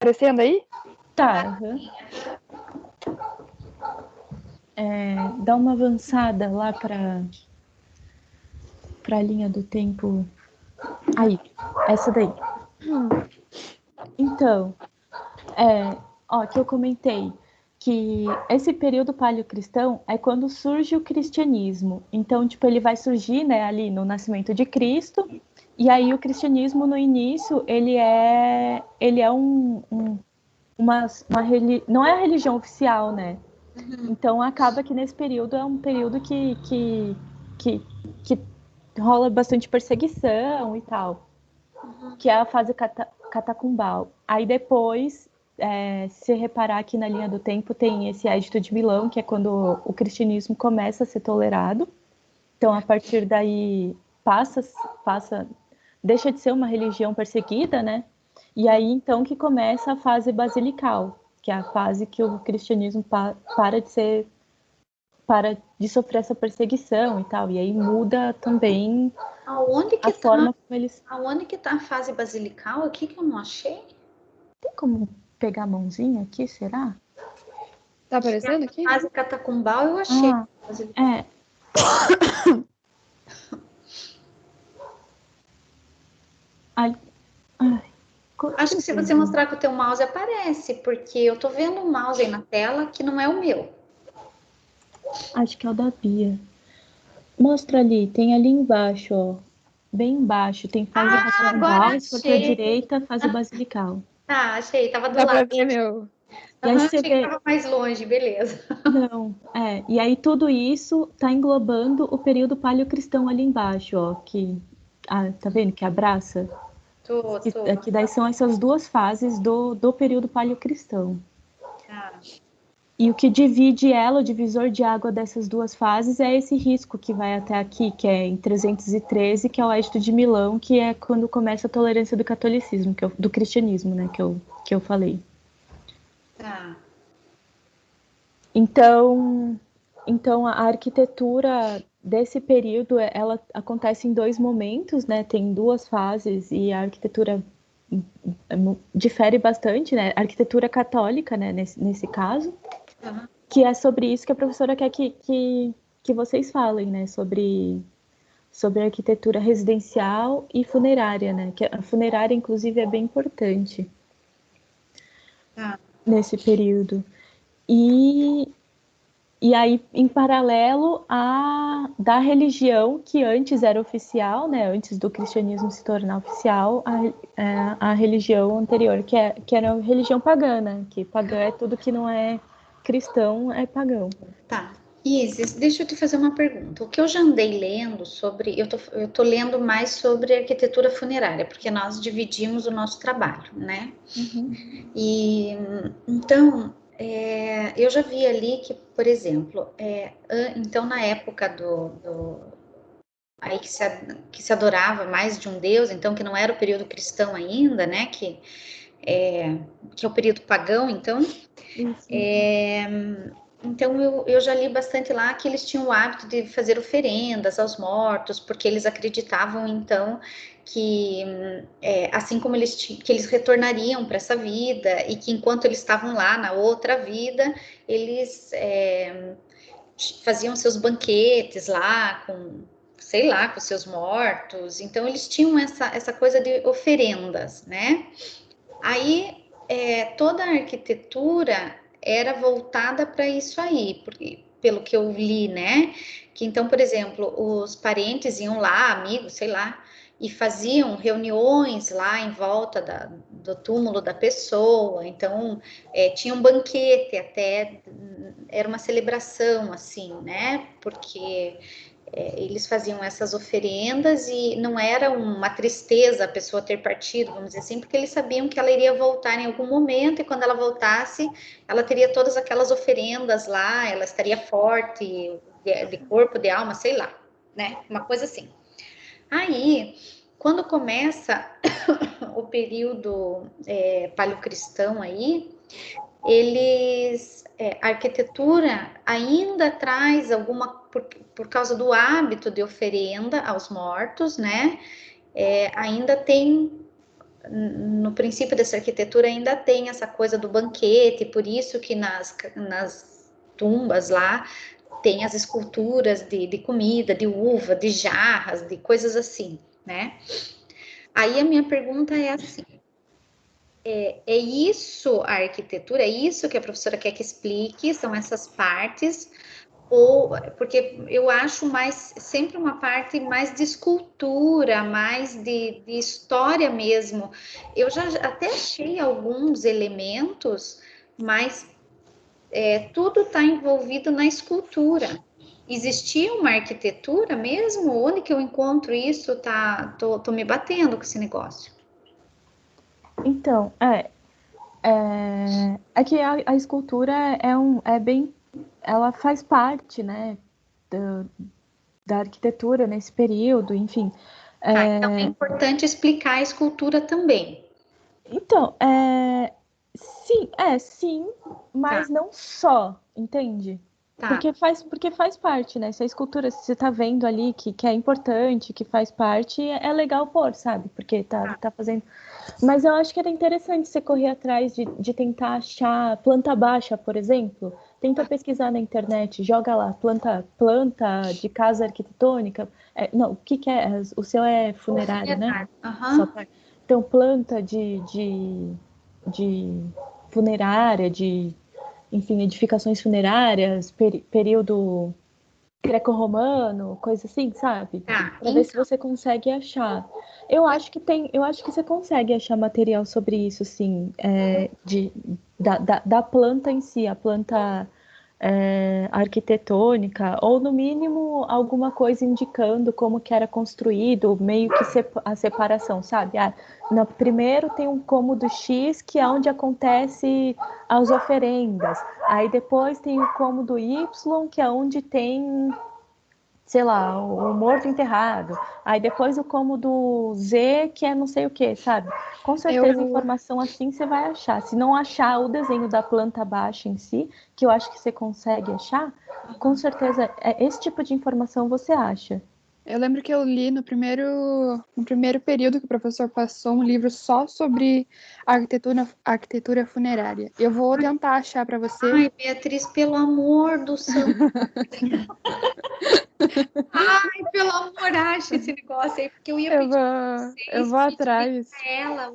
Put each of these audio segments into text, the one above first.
aparecendo aí? Tá. Dá uma avançada lá para a linha do tempo. Aí, essa daí. Então, que eu comentei que esse período paleocristão é quando surge o cristianismo. Então, tipo, ele vai surgir, né, ali no nascimento de Cristo. E aí o cristianismo no início ele é não é a religião oficial, né? Então acaba que nesse período é um período que rola bastante perseguição e tal, que é a fase catacumbal. Aí depois, se reparar aqui na linha do tempo, tem esse Edito de Milão, que é quando o cristianismo começa a ser tolerado. Então, a partir daí, deixa de ser uma religião perseguida, né? E aí, então, que começa a fase basilical, que é a fase que o cristianismo para de sofrer essa perseguição e tal. E aí muda também a forma como eles... Aonde que tá a fase basilical aqui que eu não achei? Tem como pegar a mãozinha aqui, será? Tá aparecendo aqui? A fase catacumbal eu achei. Acho que se você mostrar com o teu mouse aparece, porque eu tô vendo um mouse aí na tela que não é o meu. Acho que é o da Bia. Mostra ali, tem ali embaixo, ó. Bem embaixo, tem fase catacumbal, se for pra direita, fase basilical. Tá, achei, tava do Dá lado. Pra ver, meu. E aí você vê... que tava mais longe, beleza. Não, e aí tudo isso tá englobando o período paleocristão ali embaixo, ó, tá vendo que abraça? Que daí são essas duas fases do período paleocristão. E o que divide ela, o divisor de água dessas duas fases, é esse risco que vai até aqui, que é em 313, que é o Edito de Milão, que é quando começa a tolerância do catolicismo, do cristianismo, né, que eu falei. Então a arquitetura desse período, ela acontece em dois momentos, né? Tem duas fases e a arquitetura difere bastante, né? A arquitetura católica, né? Nesse caso, que é sobre isso que a professora quer que vocês falem, né? Sobre a arquitetura residencial e funerária, né? Que a funerária, inclusive, é bem importante nesse período. E aí, em paralelo da religião que antes era oficial, né, antes do cristianismo se tornar oficial, a religião anterior, que era a religião pagã, né, que pagã é tudo que não é cristão, é pagão. Tá. Isis, deixa eu te fazer uma pergunta. O que eu já andei lendo sobre... Eu tô lendo mais sobre arquitetura funerária, porque nós dividimos o nosso trabalho, né? E, então... eu já vi ali que, por exemplo, então na época aí que se adorava mais de um deus, então que não era o período cristão ainda, né, que é o período pagão, então, então eu já li bastante lá que eles tinham o hábito de fazer oferendas aos mortos, porque eles acreditavam, então, que assim como que eles retornariam para essa vida e que enquanto eles estavam lá na outra vida, eles faziam seus banquetes lá com, sei lá, com seus mortos. Então eles tinham essa coisa de oferendas, né? Aí toda a arquitetura era voltada para isso aí, porque pelo que eu li, né? Que então, por exemplo, os parentes iam lá, amigos, sei lá, e faziam reuniões lá em volta do túmulo da pessoa. Então, tinha um banquete até, era uma celebração, assim, né? Porque eles faziam essas oferendas e não era uma tristeza a pessoa ter partido, vamos dizer assim, porque eles sabiam que ela iria voltar em algum momento e quando ela voltasse, ela teria todas aquelas oferendas lá, ela estaria forte, de corpo, de alma, sei lá, né? Uma coisa assim. Aí, quando começa o período paleocristão aí, a arquitetura ainda traz alguma, por causa do hábito de oferenda aos mortos, né? Ainda tem no princípio dessa arquitetura ainda tem essa coisa do banquete, por isso que nas tumbas lá tem as esculturas de comida, de uva, de jarras, de coisas assim, né? Aí a minha pergunta é assim, é isso a arquitetura? É isso que a professora quer que explique? São essas partes? Ou porque eu acho mais sempre uma parte mais de escultura, mais de história mesmo. Eu já até achei alguns elementos, mas tudo está envolvido na escultura. Existia uma arquitetura mesmo? Onde que eu encontro isso? Tô me batendo com esse negócio. Então, é que a escultura é bem, ela faz parte, né, da arquitetura nesse período, enfim. Então é importante explicar a escultura também. Então, sim, mas não só, entende? Tá. Porque faz parte, né? Se a escultura, se você tá vendo ali que é importante, que faz parte, é legal pôr, sabe? Porque tá fazendo. Mas eu acho que era interessante você correr atrás de tentar achar planta baixa, por exemplo. Tenta pesquisar na internet, joga lá, planta de casa arquitetônica. Não, o que é? O seu é funerária, né? Uhum. Então, planta de funerária, enfim, edificações funerárias, período greco-romano, coisa assim, sabe? Para ver se você consegue achar. Eu acho que você consegue achar material sobre isso, sim, da planta em si, a planta arquitetônica, ou no mínimo alguma coisa indicando como que era construído, meio que a separação, sabe? No primeiro tem um cômodo X, que é onde acontece as oferendas. Aí depois tem o cômodo Y, que é onde tem, sei lá, o morto enterrado. Aí depois o cômodo Z, que é não sei o que, sabe? Com certeza informação assim você vai achar. Se não achar o desenho da planta baixa em si, que eu acho que você consegue achar, com certeza esse tipo de informação você acha. Eu lembro que eu li no primeiro período que o professor passou um livro só sobre arquitetura funerária. Eu vou tentar achar para você. Ai, Beatriz, pelo amor do céu. Ai, pelo amor, acha esse negócio aí, porque eu ia pedir eu vou atrás. para ela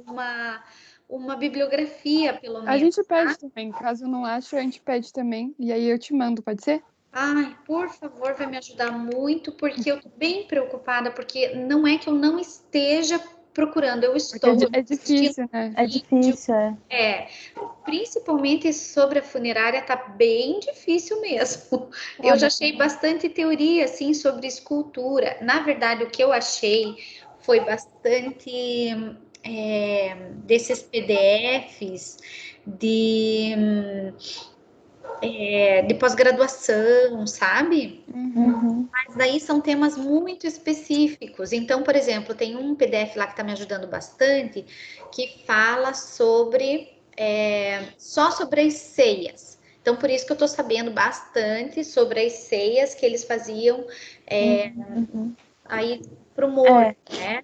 uma bibliografia, pelo menos. A gente pede também, caso eu não ache, a gente pede também, e aí eu te mando, pode ser? Ai, por favor, vai me ajudar muito, porque eu tô bem preocupada, porque não é que eu não esteja procurando, eu estou. É difícil, né? É difícil, Principalmente sobre a funerária, tá bem difícil mesmo. Eu já achei bastante teoria, assim, sobre escultura. Na verdade, o que eu achei foi bastante desses PDFs de pós-graduação, sabe? Uhum. Mas daí são temas muito específicos. Então, por exemplo, tem um PDF lá que está me ajudando bastante, que fala só sobre as ceias. Então, por isso que eu estou sabendo bastante sobre as ceias que eles faziam aí para o morto, né?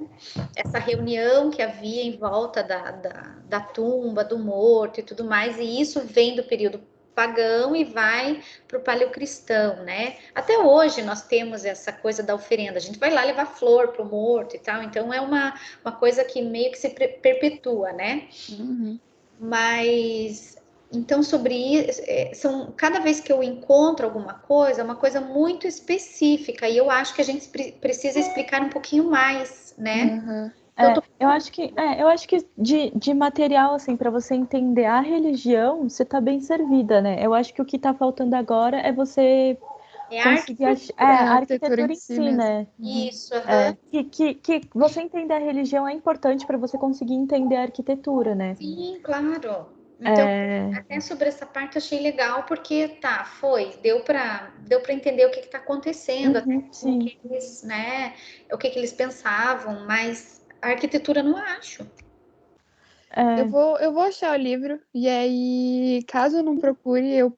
Essa reunião que havia em volta da tumba, do morto e tudo mais, e isso vem do período pagão e vai para o paleocristão, né? Até hoje nós temos essa coisa da oferenda, a gente vai lá levar flor para o morto e tal, então é uma coisa que meio que se perpetua, né? Mas então sobre isso, cada vez que eu encontro alguma coisa, é uma coisa muito específica, e eu acho que a gente precisa explicar um pouquinho mais, né? Eu acho que de material, assim, para você entender a religião, você tá bem servida, né? Eu acho que o que tá faltando agora é você conseguir achar a arquitetura em si, né? Isso, que você entender a religião é importante para você conseguir entender a arquitetura, né? Sim, claro. Então, até sobre essa parte eu achei legal, porque deu para entender o que está acontecendo, até o que eles, né, o que eles pensavam, mas a arquitetura não acho. Eu vou achar o livro, e aí, caso eu não procure, eu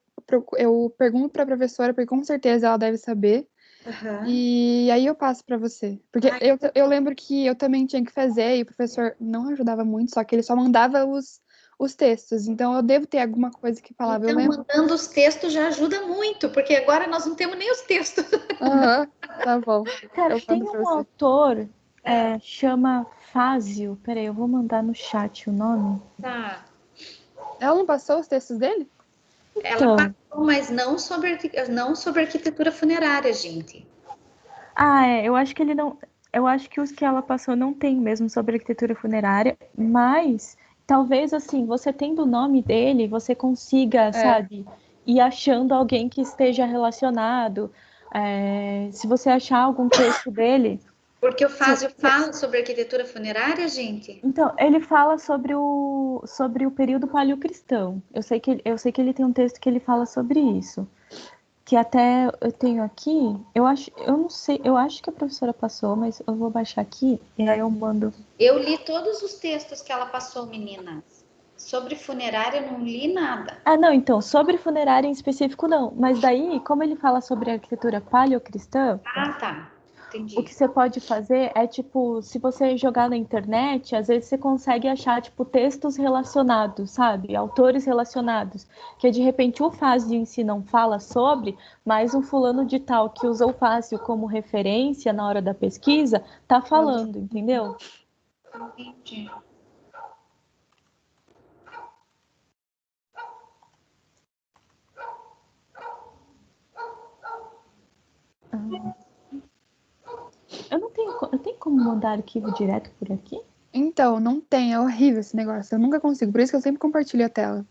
pergunto para a professora, porque com certeza ela deve saber. Aham. E aí eu passo para você. Porque eu lembro que eu também tinha que fazer e o professor não ajudava muito, só que ele só mandava os textos. Então eu devo ter alguma coisa que falava. Eu Então, lembro. mandando os textos já ajuda muito, porque agora nós não temos nem os textos. Aham, tá bom. Cara, Eu tem mando pra um você. autor, chama Fázio. Peraí, eu vou mandar no chat o nome. Tá. Ela não passou os textos dele? Ela Então, passou, mas não sobre arquitetura funerária, gente. eu acho que ele não. Eu acho que os que ela passou não tem mesmo sobre arquitetura funerária, mas talvez assim, você tendo o nome dele, você consiga, sabe, ir achando alguém que esteja relacionado. Se você achar algum texto dele. Porque o Fázio fala sobre arquitetura funerária, gente. Então, ele fala sobre o período paleocristão. Eu sei que ele tem um texto que ele fala sobre isso. Que até eu tenho aqui, eu não sei, eu acho que a professora passou, mas eu vou baixar aqui e aí eu mando. Eu li todos os textos que ela passou, meninas. Sobre funerária, eu não li nada. Ah, não, então, sobre funerária em específico não. Mas daí, como ele fala sobre arquitetura paleocristã, Ah, tá. o Entendi. que você pode fazer é, tipo, se você jogar na internet, às vezes você consegue achar, tipo, textos relacionados, sabe? Autores relacionados. Que de repente o Fázio em si não fala sobre, mas um fulano de tal que usou o Fázio como referência na hora da pesquisa, tá falando, entendeu? Entendi. Eu tenho como mandar arquivo direto por aqui? Então, não tem. É horrível esse negócio. Eu nunca consigo. Por isso que eu sempre compartilho a tela.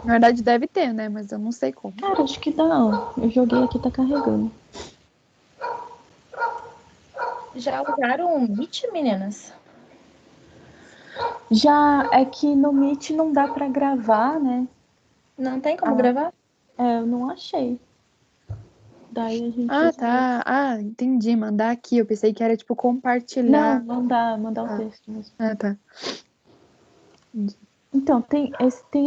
Na verdade, deve ter, né? Mas eu não sei como. Cara, acho que dá, ó. Eu joguei aqui, tá carregando. Já usaram o Meet, meninas? Já é que no Meet não dá pra gravar, né? Não tem como gravar? Eu não achei. Daí a gente Ah, usa. tá. Ah, entendi. Mandar aqui. Eu pensei que era tipo compartilhar. Não, mandar o Ah, texto mesmo. tá. Entendi. Então, tem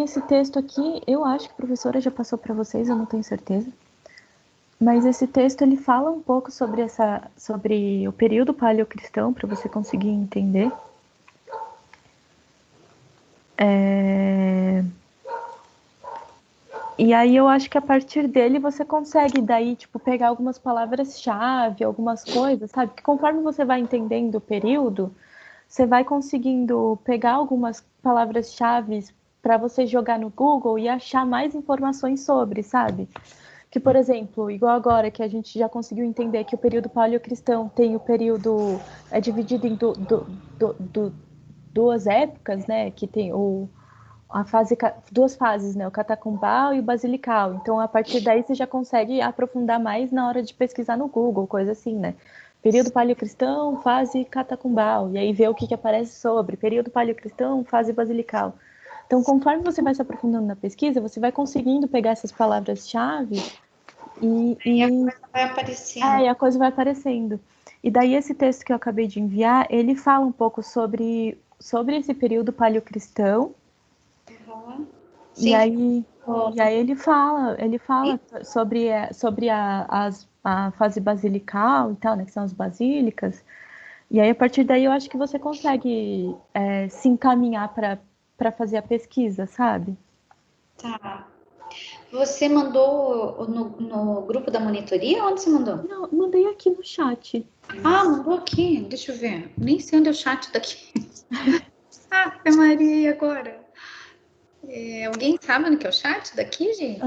esse texto aqui, eu acho que a professora já passou para vocês, eu não tenho certeza. Mas esse texto ele fala um pouco sobre o período paleocristão, para você conseguir entender. E aí eu acho que a partir dele você consegue daí, tipo, pegar algumas palavras-chave, algumas coisas, sabe? Que conforme você vai entendendo o período, você vai conseguindo pegar algumas palavras-chave para você jogar no Google e achar mais informações sobre, sabe? Que, por exemplo, igual agora que a gente já conseguiu entender que o período paleocristão tem o período é dividido em duas épocas, né? Que tem duas fases, né? O catacumbal e o basilical. Então, a partir daí você já consegue aprofundar mais na hora de pesquisar no Google, coisa assim, né? Período paleocristão, fase catacumbal, e aí ver o que aparece sobre período paleocristão, fase basilical. Então, conforme você vai se aprofundando na pesquisa, você vai conseguindo pegar essas palavras-chave E a coisa vai aparecendo. e a coisa vai aparecendo. E daí esse texto que eu acabei de enviar, ele fala um pouco sobre esse período paleocristão. Uhum. E Sim. aí ele fala sobre a fase basilical e tal, né, que são as basílicas. E aí, a partir daí, eu acho que você consegue se encaminhar para fazer a pesquisa, sabe? Tá. Você mandou no grupo da monitoria? Onde você mandou? Não, mandei aqui no chat. Ah, mandou aqui. Deixa eu ver. Nem sei onde é o chat daqui. Maria, e agora? Alguém sabe no que é o chat daqui, gente?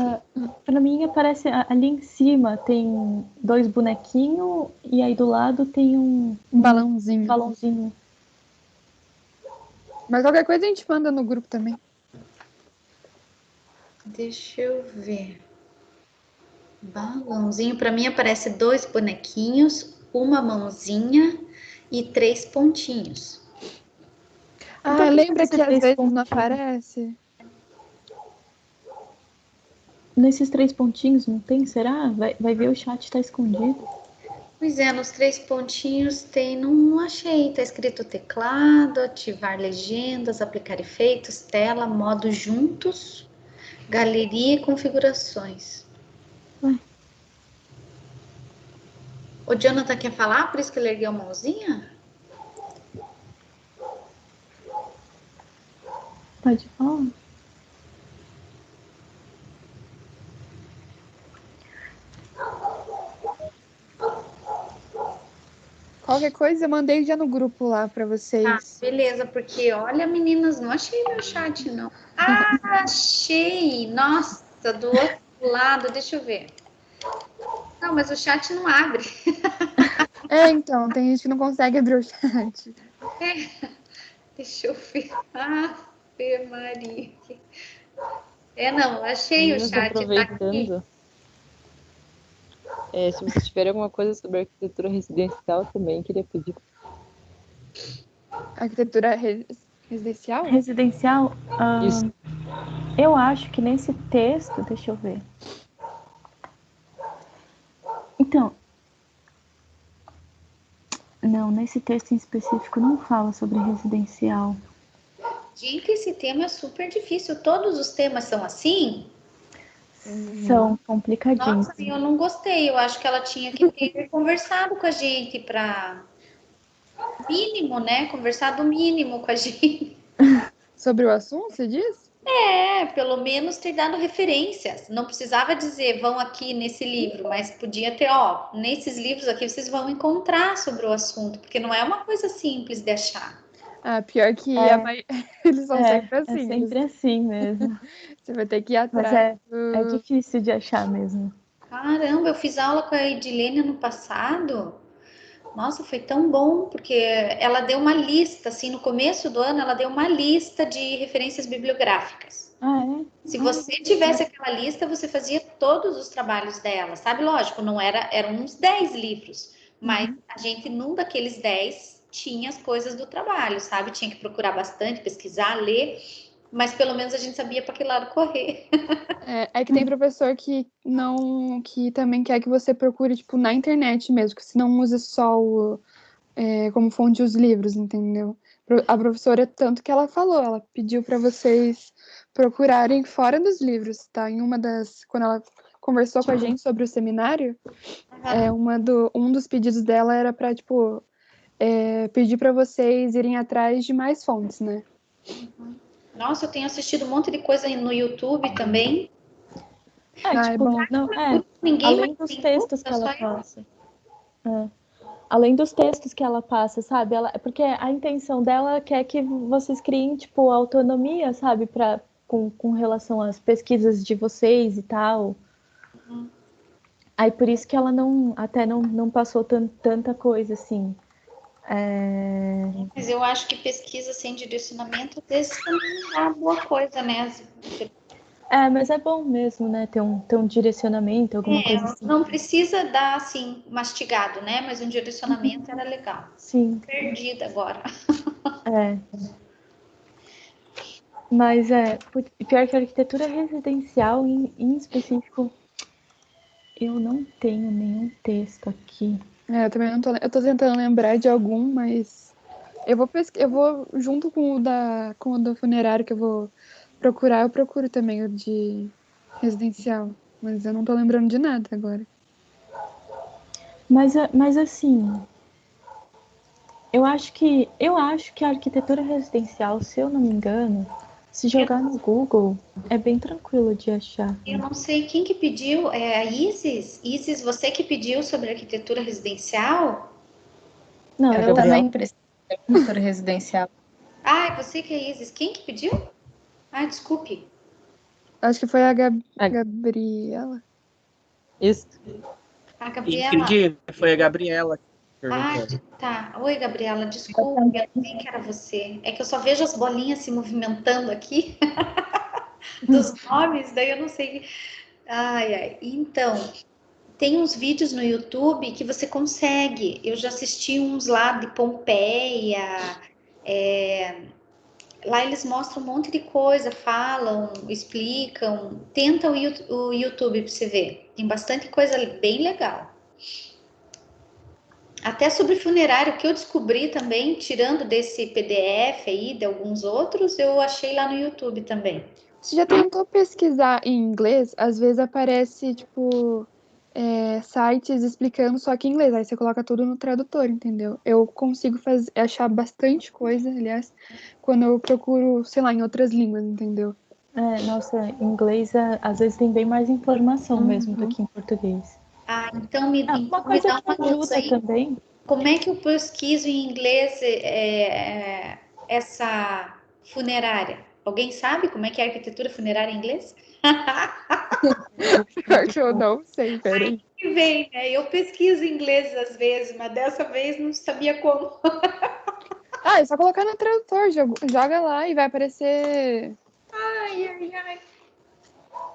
Para mim, aparece ali em cima tem dois bonequinhos e aí do lado tem um balãozinho. balãozinho. Mas qualquer coisa a gente manda no grupo também. Deixa eu ver. Balãozinho. Para mim aparece dois bonequinhos, uma mãozinha e três pontinhos. Ah, lembra você que às fez vezes não pontinho? aparece? Nesses três pontinhos, não tem? Será? Vai ver o chat tá escondido. Pois é, nos 3 pontinhos tem, não achei, tá escrito teclado, ativar legendas, aplicar efeitos, tela, modo juntos, galeria e configurações. Ué. O Jonathan quer falar, por isso que ele ergueu a mãozinha? Pode falar. Qualquer coisa eu mandei já no grupo lá pra Tá, vocês. beleza, porque olha, meninas, não achei meu chat, não. Ah, achei! Nossa, do outro lado, deixa eu ver. Não, mas o chat não abre. Então, tem gente que não consegue abrir o chat. Deixa eu ver. Ave Maria. Não, achei o Meninas, chat, tá aqui. aproveitando, se vocês tiverem alguma coisa sobre arquitetura residencial também, queria pedir. Arquitetura residencial? Residencial, Isso. eu acho que nesse texto, deixa eu ver. Então, não, nesse texto em específico não fala sobre residencial. Gente, esse tema é super difícil. Todos os temas são assim? São complicadinhos. Nossa, eu não gostei. Eu acho que ela tinha que ter conversado com a gente para mínimo, né? Conversar do mínimo com a gente. Sobre o assunto, você diz? Pelo menos ter dado referências. Não precisava dizer, vão aqui nesse livro, mas podia ter, ó, nesses livros aqui vocês vão encontrar sobre o assunto, porque não é uma coisa simples de achar. Pior que eles são sempre assim. É sempre assim mesmo. Você vai ter que ir Mas atrás. é difícil de achar mesmo. Caramba, eu fiz aula com a Edilene ano passado. Nossa, foi tão bom, porque ela deu uma lista, assim, no começo do ano, ela deu uma lista de referências bibliográficas. Se você tivesse aquela lista, você fazia todos os trabalhos dela, sabe? Lógico, não eram uns 10 livros, mas a gente, num daqueles 10, tinha as coisas do trabalho, sabe? Tinha que procurar bastante, pesquisar, ler, mas pelo menos a gente sabia para que lado correr. É que tem professor que não, que também quer que você procure, tipo, na internet mesmo, que você não use só como fonte os livros, entendeu? A professora, tanto que ela falou, ela pediu para vocês procurarem fora dos livros, tá? Quando ela conversou com a gente sobre o seminário, um dos pedidos dela era para, tipo, pedir para vocês irem atrás de mais fontes, né? Nossa, eu tenho assistido um monte de coisa no YouTube também. Tipo, bom. Além dos textos que ela passa. Além dos textos que ela passa, sabe? Porque a intenção dela quer que vocês criem, tipo, autonomia, sabe? Com relação às pesquisas de vocês e tal. Aí por isso que ela não passou tanta coisa, assim. Mas eu acho que pesquisa sem direcionamento, às vezes, também não dá boa coisa, né? Mas é bom mesmo, né? Ter um direcionamento, alguma coisa assim. Não precisa dar, assim, mastigado, né? Mas um direcionamento era legal. Sim. Perdida agora. Mas pior que a arquitetura residencial, em específico, eu não tenho nenhum texto aqui. Eu também não tô. Eu tô tentando lembrar de algum, mas eu vou junto com o do funerário que eu vou procurar, eu procuro também o de residencial. Mas eu não tô lembrando de nada agora. Mas assim, eu acho que a arquitetura residencial, se eu não me engano, se jogar no Google, é bem tranquilo de achar. Eu não sei quem que pediu, a Isis? Isis, você que pediu sobre arquitetura residencial? Não, Ela tá na impressão de arquitetura residencial. É você que é Isis. Quem que pediu? Desculpe. Acho que foi a Gabriela. Isso. A Gabriela. Ingrid, foi a Gabriela. Tá. Oi, Gabriela, desculpa, eu não sei que era você. É que eu só vejo as bolinhas se movimentando aqui dos nomes, daí eu não sei. Então, tem uns vídeos no YouTube que você consegue. Eu já assisti uns lá de Pompeia. Lá eles mostram um monte de coisa, falam, explicam. Tenta o YouTube para você ver. Tem bastante coisa bem legal. até sobre funerário, que eu descobri também, tirando desse PDF aí, de alguns outros, eu achei lá no YouTube também. Você já tentou pesquisar em inglês? Às vezes aparece, tipo, sites explicando só que em inglês. Aí você coloca tudo no tradutor, entendeu? Eu consigo achar bastante coisa, aliás, quando eu procuro, sei lá, em outras línguas, entendeu? Nossa, em inglês às vezes tem bem mais informação mesmo do que em português. Então me Uma dá coisa que uma luz ajuda aí. também. Como é que eu pesquiso em inglês essa funerária? Alguém sabe como é que é a arquitetura funerária em inglês? Pior que eu não sei, peraí. Que vem, né? Eu pesquiso em inglês às vezes, mas dessa vez não sabia como. É só colocar no tradutor, joga lá e vai aparecer Ai.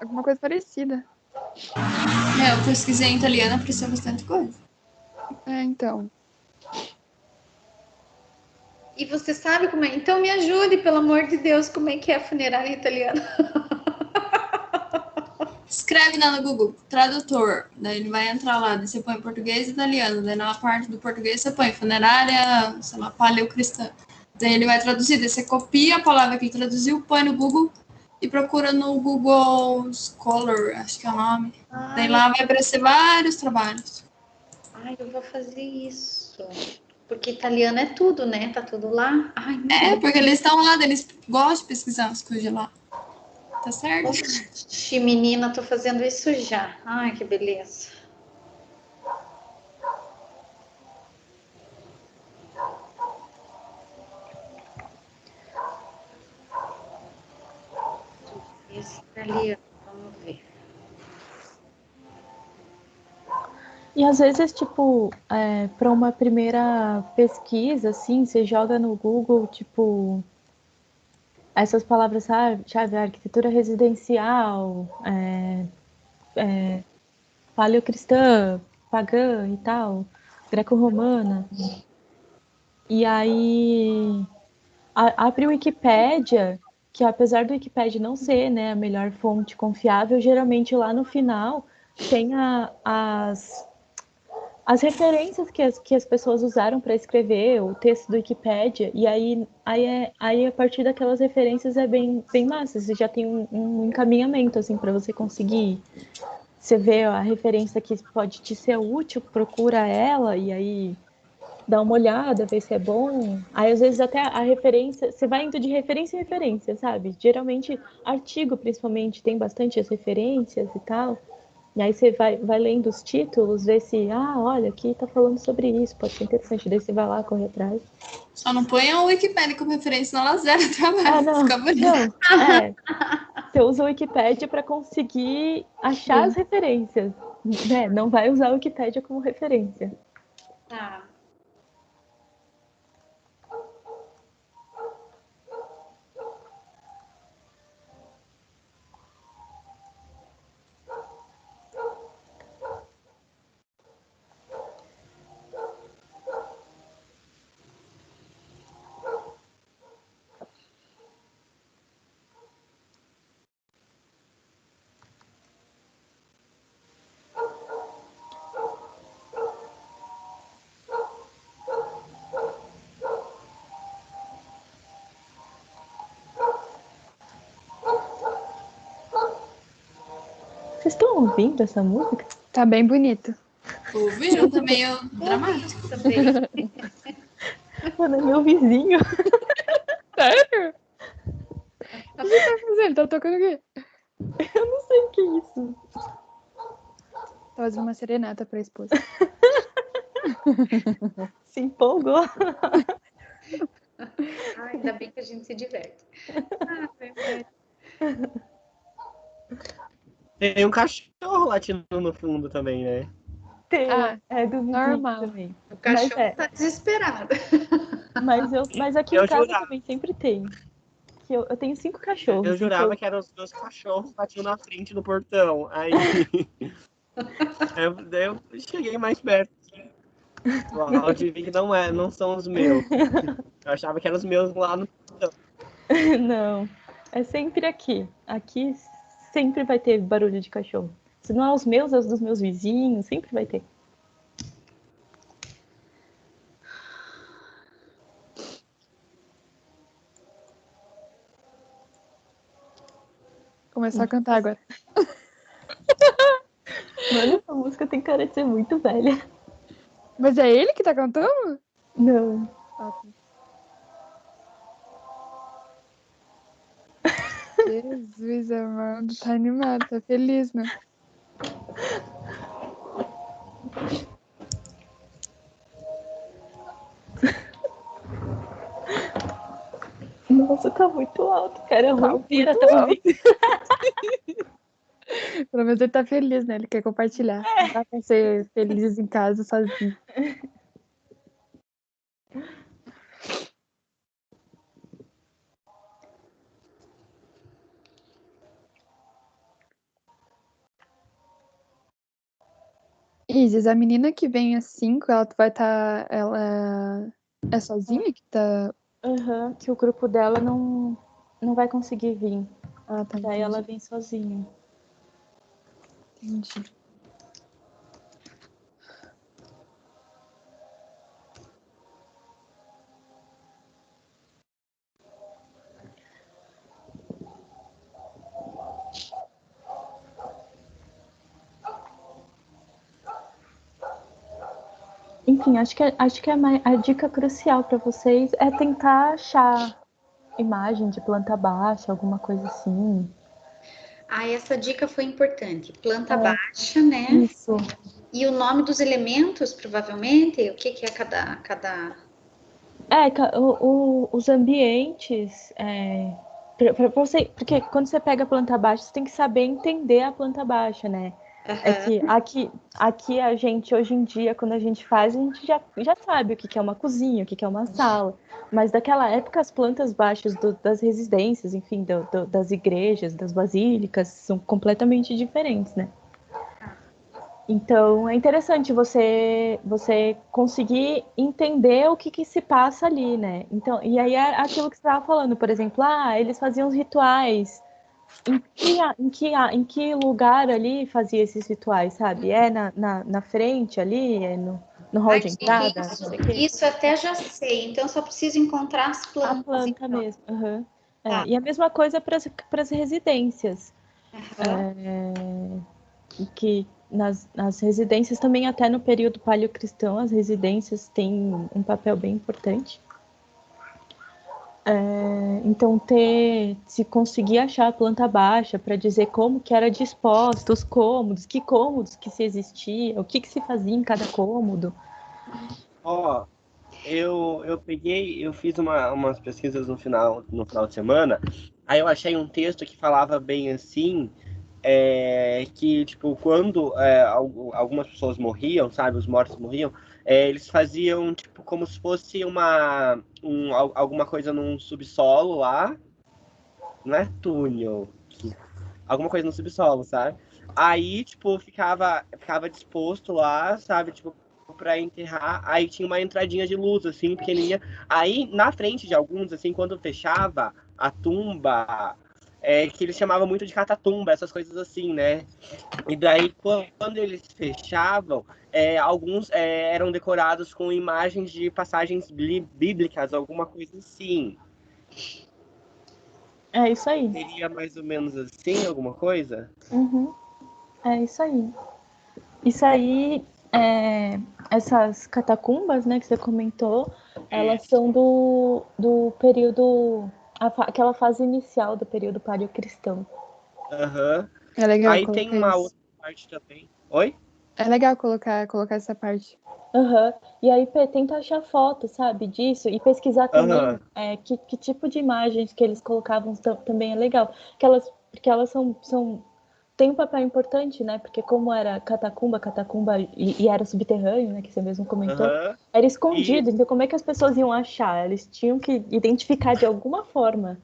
alguma coisa parecida. Eu pesquisei em italiano, apareceu bastante coisa. Então. E você sabe como é? Então me ajude, pelo amor de Deus, como é que é a funerária em italiano? Escreve lá no Google, tradutor. Daí ele vai entrar lá, daí você põe português e italiano. Daí na parte do português você põe funerária, sei lá, paleocristã. Daí ele vai traduzir, daí você copia a palavra que ele traduziu, põe no Google e procura no Google Scholar, acho que é o nome. Daí lá vai aparecer vários trabalhos. Eu vou fazer isso. Porque italiano é tudo, né? Tá tudo lá. Porque eles estão lá, eles gostam de pesquisar as coisas lá. Tá certo? Oxi, menina, tô fazendo isso já. Ai, que beleza. Esse ali, vamos ver. E às vezes, tipo, para uma primeira pesquisa, assim, você joga no Google, tipo, essas palavras-chave, arquitetura residencial, paleocristã, pagã e tal, greco-romana. E aí abre o Wikipédia, que apesar do Wikipédia não ser, né, a melhor fonte confiável, geralmente lá no final tem as referências que as pessoas usaram para escrever o texto do Wikipédia, e aí a partir daquelas referências é bem massa, você já tem um encaminhamento assim para você conseguir. Você vê a referência que pode te ser útil, procura ela e aí dá uma olhada, vê se é bom. Aí às vezes até a referência, você vai indo de referência em referência, sabe? Geralmente artigo principalmente tem bastante as referências e tal. E aí você vai lendo os títulos, vê se, olha, aqui tá falando sobre isso, pode ser interessante. Daí você vai lá, corre atrás. Só não põe a Wikipédia como referência, senão ela zera o trabalho. Não, Fica bonito. não. Você usa o Wikipédia para conseguir achar as referências, né? Não vai usar o Wikipédia como referência. Tá. Vocês estão ouvindo essa música? Tá bem bonito. Ouviram? Tá meio dramático. Também. Mano, é meu vizinho. Sério? O que ele tá fazendo? Tá tocando o quê? Eu não sei o que é isso. Tá fazendo uma serenata pra esposa. Se empolgou. Ainda bem que a gente se diverte. Verdade. Tem um cachorro latindo no fundo também, né? Tem, é do vizinho normal. também. O cachorro tá desesperado. Mas aqui em casa também sempre tem. Que eu tenho 5 cachorros. Eu jurava que eram os meus cachorros batiam na frente do portão. Aí eu cheguei mais perto. Logo de vi que não são os meus. Eu achava que eram os meus lá no portão. Não, é sempre aqui. Aqui sempre vai ter barulho de cachorro. Se não é os meus, é os dos meus vizinhos, sempre vai ter. começar a cantar agora. Mano, essa música tem cara de ser muito velha. Mas é ele que tá cantando? Não. Jesus amado, tá animado, tá feliz, né? Nossa, tá muito alto, cara. Eu Tá ouvir, muito tá ouvindo. Pelo menos ele tá feliz, né? Ele quer compartilhar. Não dá pra ser feliz em casa sozinho. Isis, a menina que vem às 5, ela vai estar. Ela é sozinha que tá. Aham, que o grupo dela não vai conseguir vir. Ah, tá. Daí ela vem sozinha. Entendi. Enfim, acho que a dica crucial para vocês é tentar achar imagem de planta baixa, alguma coisa assim. Ah, essa dica foi importante. Planta baixa, né? Isso. E o nome dos elementos, provavelmente, o que é cada... Os ambientes. Pra você, porque quando você pega a planta baixa, você tem que saber entender a planta baixa, né? É que aqui a gente, hoje em dia, quando a gente faz, a gente já sabe o que é uma cozinha, o que é uma sala. Mas daquela época, as plantas baixas das residências, enfim, das igrejas, das basílicas, são completamente diferentes, né? Então, é interessante você conseguir entender o que se passa ali, né? Então, e aí é aquilo que você estava falando, por exemplo, eles faziam os rituais. Em que lugar ali fazia esses rituais, sabe? É na frente ali, é no hall de entrada? Isso até já sei, então só preciso encontrar as plantas. A planta então. mesmo. Uhum. Tá. E a mesma coisa para as residências. Que nas residências também, até no período paleocristão, as residências têm um papel bem importante. Então, se conseguir achar a planta baixa para dizer como que era disposto os cômodos que se existia, o que se fazia em cada cômodo. Ó, eu fiz umas pesquisas no final de semana, aí eu achei um texto que falava bem assim, que, tipo, quando algumas pessoas morriam, sabe, os mortos morriam, eles faziam, tipo, como se fosse alguma coisa num subsolo lá, não é túnel, alguma coisa no subsolo, sabe? Aí, tipo, ficava disposto lá, sabe, tipo, pra enterrar, aí tinha uma entradinha de luz, assim, pequenininha. Aí, na frente de alguns, assim, quando fechava a tumba, que eles chamavam muito de catatumba, essas coisas assim, né? E daí, quando eles fechavam, alguns eram decorados com imagens de passagens bíblicas, alguma coisa assim. É isso aí. Seria mais ou menos assim, alguma coisa? Uhum. É isso aí. Isso aí, essas catacumbas, né, que você comentou, elas são do período, aquela fase inicial do período paleocristão. Aham. É legal Aí colocar tem uma isso. outra parte também. Oi? É legal colocar essa parte. Uhum. E aí tenta achar foto, sabe, disso e pesquisar também que tipo de imagens que eles colocavam também é legal. Porque elas têm um papel importante, né? Porque como era catacumba e era subterrâneo, né? Que você mesmo comentou, era escondido. Então como é que as pessoas iam achar? Eles tinham que identificar de alguma forma.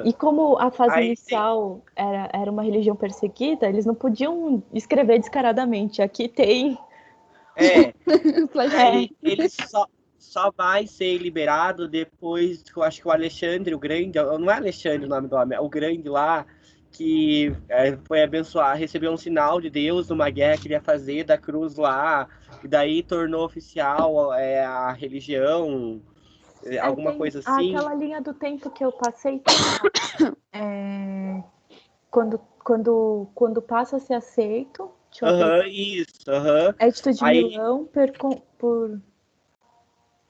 E como a fase inicial era uma religião perseguida, eles não podiam escrever descaradamente. Aqui tem... Aí ele só vai ser liberado depois, eu acho que o Alexandre, o Grande, não é Alexandre o nome do homem, é o Grande lá, que foi abençoar, recebeu um sinal de Deus numa guerra que ele ia fazer da cruz lá, e daí tornou oficial a religião, alguma coisa assim. Aquela linha do tempo que eu passei quando passa a ser aceito. Isso. Édito de Aí, Milão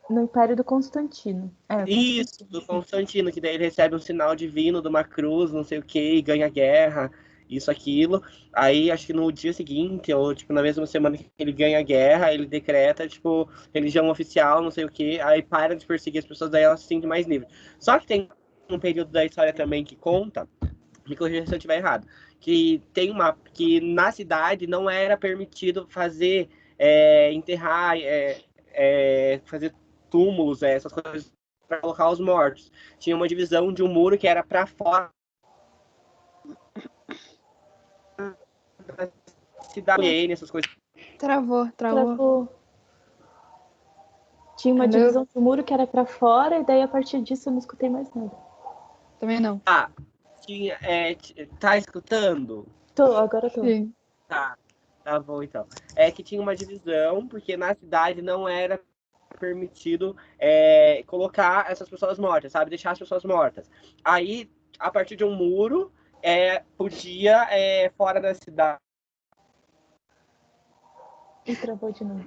no Império do Constantino. isso, do Constantino, que daí ele recebe um sinal divino de uma cruz, não sei o que, e ganha guerra, isso, aquilo. Aí, acho que no dia seguinte, ou tipo, na mesma semana que ele ganha a guerra, ele decreta, tipo, religião oficial, não sei o que, aí para de perseguir as pessoas, daí elas se sentem mais livres. Só que tem um período da história também que conta, me corrija se eu estiver errado, que na cidade não era permitido fazer, enterrar, fazer túmulos, essas coisas para colocar os mortos. Tinha uma divisão de um muro que era para fora da cidade, essas coisas. Travou. Tinha uma divisão de muro que era para fora, e daí a partir disso eu não escutei mais nada. Também não. Tá escutando? Agora tô. Sim. Tá bom, então. É que tinha uma divisão, porque na cidade não era permitido colocar essas pessoas mortas, sabe? Deixar as pessoas mortas. Aí, a partir de um muro, podia, fora da cidade. E travou de novo.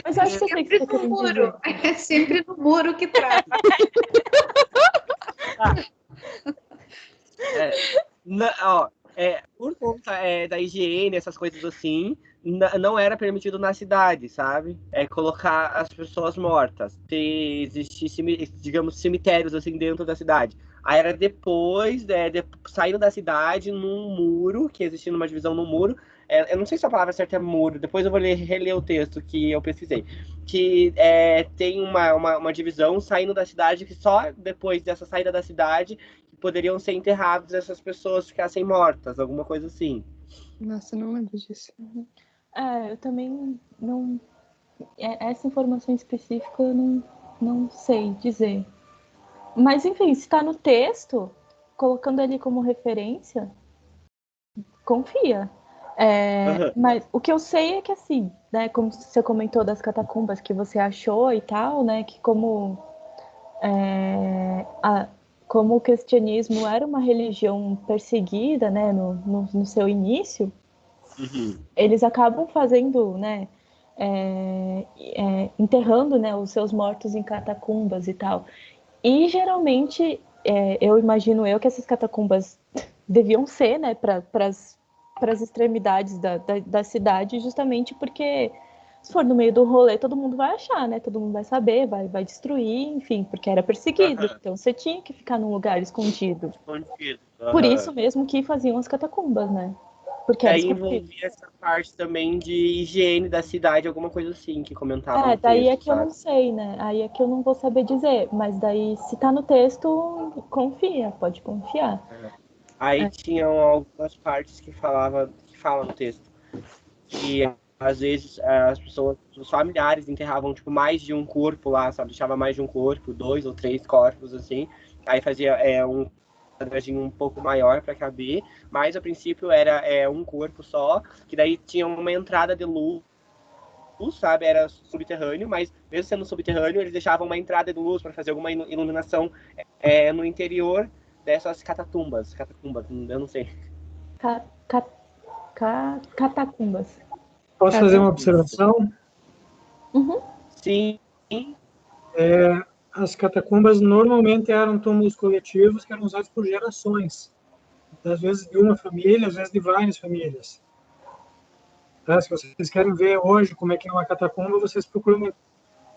Mas acho que eu sei que você quer dizer. É sempre no muro que trava. Por conta da higiene, essas coisas assim, não era permitido na cidade, sabe? Colocar as pessoas mortas. Se existisse, digamos, cemitérios assim dentro da cidade. Aí era depois, saindo da cidade, num muro, que existia uma divisão no muro. Eu não sei se a palavra certa é muro, depois eu vou reler o texto que eu pesquisei. Que tem uma divisão saindo da cidade, que só depois dessa saída da cidade poderiam ser enterrados essas pessoas ficassem mortas, alguma coisa assim. Nossa, eu não lembro disso. Eu também não... Essa informação específica eu não sei dizer. Mas, enfim, se está no texto, colocando ele como referência, confia. Mas o que eu sei é que, assim, né, como você comentou das catacumbas que você achou e tal, né, que como o cristianismo era uma religião perseguida, né, no seu início, eles acabam fazendo, né, enterrando, né, os seus mortos em catacumbas e tal. E geralmente, eu imagino que essas catacumbas deviam ser, né, para as extremidades da cidade, justamente porque se for no meio do rolê, todo mundo vai achar, né? Todo mundo vai saber, vai destruir, enfim, porque era perseguido. Então você tinha que ficar num lugar escondido. Por isso mesmo que faziam as catacumbas, né? Porque era envolvia essa parte também de higiene da cidade, alguma coisa assim, que comentava. Daí é que eu não sei, né? Aí é que eu não vou saber dizer. Mas daí, se tá no texto, confia, pode confiar. Aí tinham algumas partes que falam no texto que às vezes as pessoas, os familiares enterravam tipo mais de um corpo lá, sabe? Deixava mais de um corpo, 2 ou 3 corpos assim. Aí fazia um quadradinho um pouco maior para caber, mas a princípio era um corpo só, que daí tinha uma entrada de luz, sabe? Era subterrâneo, mas mesmo sendo subterrâneo, eles deixavam uma entrada de luz para fazer alguma iluminação no interior dessas catacumbas, eu não sei. Catacumbas. Posso fazer uma observação? Sim. As catacumbas normalmente eram túmulos coletivos que eram usados por gerações. Às vezes de uma família, às vezes de várias famílias. Tá? Se vocês querem ver hoje como é que é uma catacumba, vocês procuram na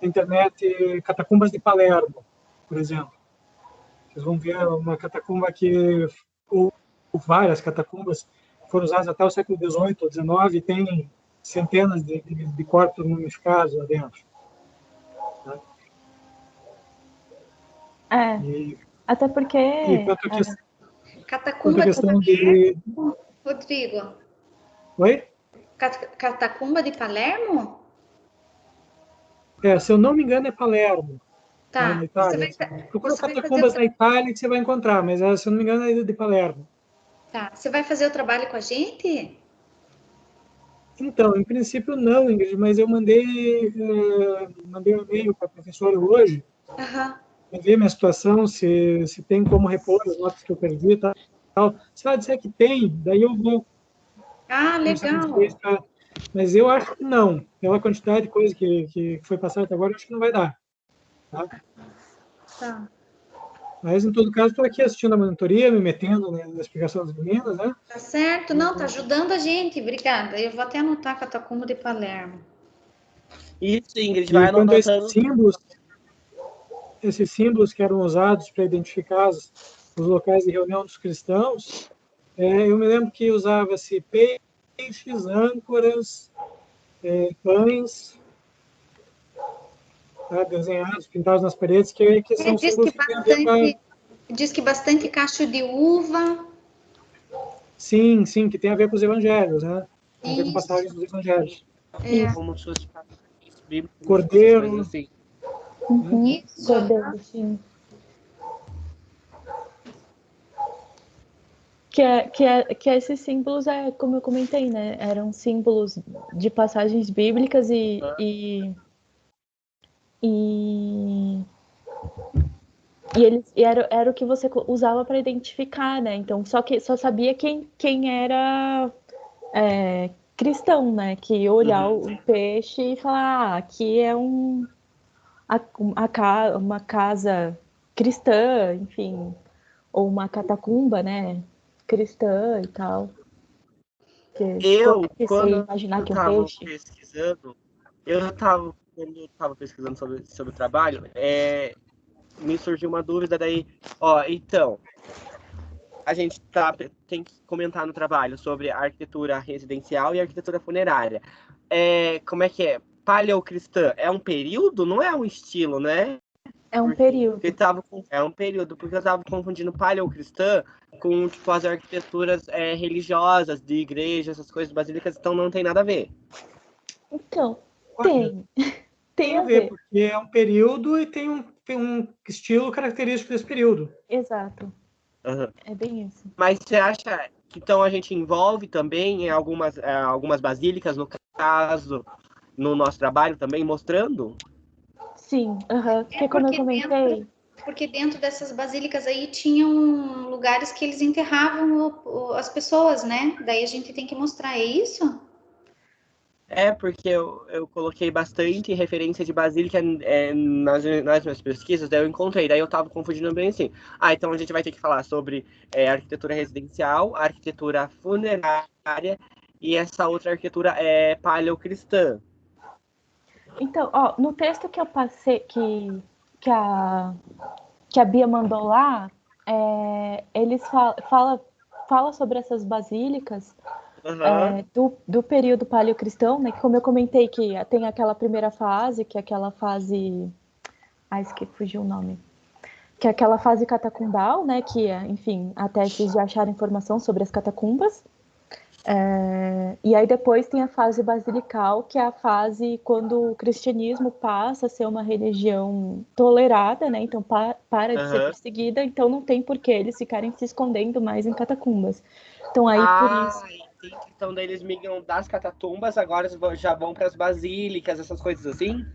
internet catacumbas de Palermo, por exemplo. Vocês vão ver uma catacumba ou várias catacumbas foram usadas até o século XVIII ou XIX e tem centenas de corpos mumificados lá dentro. Tá? Até porque... Catacumba de Palermo? Rodrigo. Oi? Catacumba de Palermo? Se eu não me engano, é Palermo. Tá. Na Itália. Procura catacumbas na Itália que você vai encontrar, mas se eu não me engano, é de Palermo. Tá. Você vai fazer o trabalho com a gente? Então, em princípio não, Ingrid, mas eu mandei um e-mail para a professora hoje, ver minha situação, se tem como repor as notas que eu perdi, tá? tal. Se ela disser que tem, daí eu vou conversar com legal. vocês. Mas eu acho que não. Pela quantidade de coisa que foi passada até agora, eu acho que não vai dar. Tá? Tá. Mas, em todo caso, estou aqui assistindo a monitoria, me metendo na explicação das meninas, né? Tá certo, não, tá ajudando a gente, obrigada. Eu vou até anotar Catacumba de Palermo. Isso, Ingrid, E vai quando anotando. esses símbolos que eram usados para identificar os locais de reunião dos cristãos, eu me lembro que usava-se peixes, âncoras, pães, tá, desenhados, pintados nas paredes, que são símbolos que têm a ver com a... Diz que bastante cacho de uva. Sim, que tem a ver com os evangelhos, né? Tem a ver com Isso. passagens dos evangelhos. Como se fosse bíblicos, Cordeiro. coisas assim. Isso. Cordeiro, sim. Que esses símbolos, como eu comentei, né? Eram símbolos de passagens bíblicas e eles era o que você usava para identificar, né? Então, só sabia quem era cristão, né? Que ia olhar o peixe e falar, aqui é uma casa cristã, enfim, ou uma catacumba, né? Cristã e tal. Quando eu imaginar que um estava peixe. pesquisando, quando eu estava pesquisando sobre o trabalho, me surgiu uma dúvida daí, então, a gente tem que comentar no trabalho sobre a arquitetura residencial e a arquitetura funerária. Como é que é? Paleocristã é um período? Não é um estilo, né? É um período. É um período, porque eu estava confundindo paleocristã com tipo, as arquiteturas religiosas de igrejas, essas coisas basílicas, então não tem nada a ver. Então, tem a ver, porque é um período e tem um estilo característico desse período. Exato. É bem isso. Mas você acha que então a gente envolve também em algumas basílicas, no caso, no nosso trabalho também, mostrando? Sim, porque como eu comentei... Porque dentro dessas basílicas aí tinham lugares que eles enterravam as pessoas, né? Daí a gente tem que mostrar, é isso? Porque eu coloquei bastante referência de basílica nas minhas pesquisas, daí eu encontrei, daí eu tava confundindo bem assim. Então a gente vai ter que falar sobre arquitetura residencial, arquitetura funerária e essa outra arquitetura paleocristã. Então, no texto que eu passei, que a Bia mandou lá, eles fala sobre essas basílicas do período paleocristão, né? Que como eu comentei que tem aquela primeira fase, que é aquela fase... fugiu o nome. Que é aquela fase catacumbal, né? Que é, enfim, até vocês já acharam informação sobre as catacumbas. E aí depois tem a fase basilical, que é a fase quando o cristianismo passa a ser uma religião tolerada, né? Então para de ser perseguida, então não tem por que eles ficarem se escondendo mais em catacumbas. Então aí por isso... Então daí eles migram das catatumbas, agora já vão para as basílicas, essas coisas assim?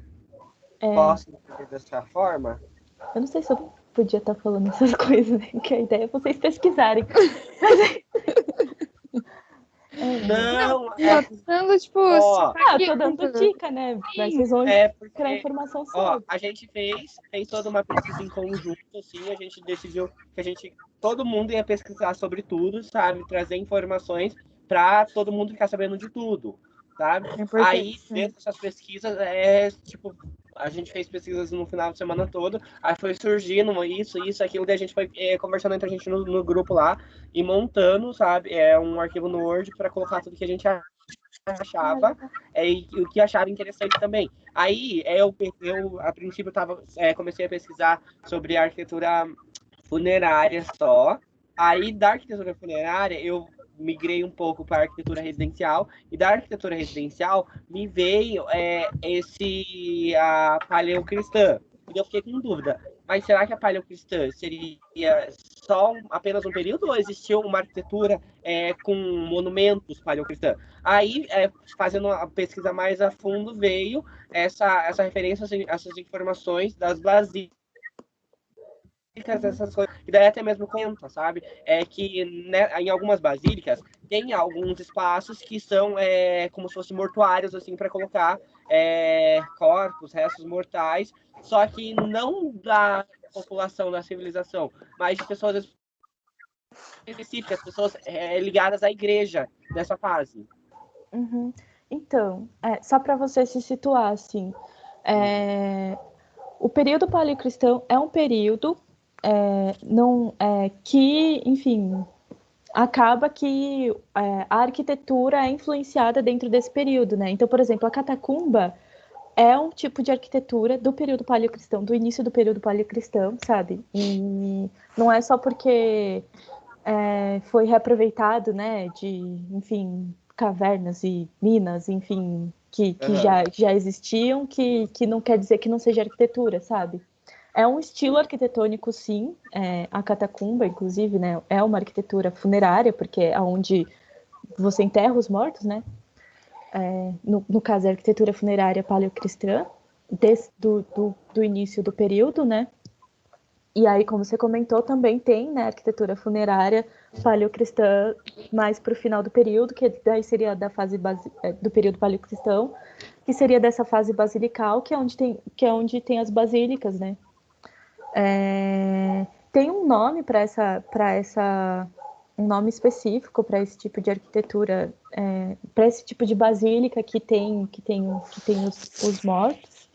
Posso entender dessa forma? Eu não sei se eu podia estar falando essas coisas, né? Que a ideia é vocês pesquisarem. Mas... Não, dando, tipo... eu tô dando dica, né? Mas vocês vão criar informação sobre. A gente fez toda uma pesquisa em conjunto, assim, a gente decidiu que todo mundo ia pesquisar sobre tudo, sabe? Trazer informações para todo mundo ficar sabendo de tudo, sabe? Aí, dentro dessas pesquisas, a gente fez pesquisas no final de semana todo, aí foi surgindo isso, aquilo, daí a gente foi conversando entre a gente no grupo lá e montando, sabe? Um arquivo no Word para colocar tudo que a gente achava e o que achava interessante também. Aí eu a princípio comecei a pesquisar sobre arquitetura funerária só. Aí da arquitetura funerária eu migrei um pouco para a arquitetura residencial, e da arquitetura residencial me veio a paleocristã. E eu fiquei com dúvida, mas será que a paleocristã seria só apenas um período, ou existiu uma arquitetura com monumentos paleocristã? Aí, fazendo uma pesquisa mais a fundo, veio essa referência, essas informações das basílicas essas coisas, e daí até mesmo conta, sabe? É que né, em algumas basílicas tem alguns espaços que são como se fossem mortuários, assim, para colocar corpos, restos mortais, só que não da população, da civilização, mas de pessoas específicas, pessoas ligadas à igreja nessa fase. Uhum. Então, só para você se situar, assim, o período paleocristão é um período que, enfim, acaba que a arquitetura é influenciada dentro desse período, né? Então, por exemplo, a catacumba é um tipo de arquitetura do período paleocristão, do início do período paleocristão, sabe? E não é só porque foi reaproveitado, né, de, enfim, cavernas e minas, enfim, que já existiam, que não quer dizer que não seja arquitetura, sabe? É um estilo arquitetônico, sim. A catacumba, inclusive, né, é uma arquitetura funerária, porque é onde você enterra os mortos, né? No caso, a arquitetura funerária paleocristã, do início do período, né? E aí, como você comentou, também tem, né, arquitetura funerária paleocristã mais para o final do período, que daí seria da fase do período paleocristão, que seria dessa fase basilical, que é onde tem as basílicas, né? Tem um nome um nome específico para esse tipo de arquitetura, para esse tipo de basílica que tem os mortos.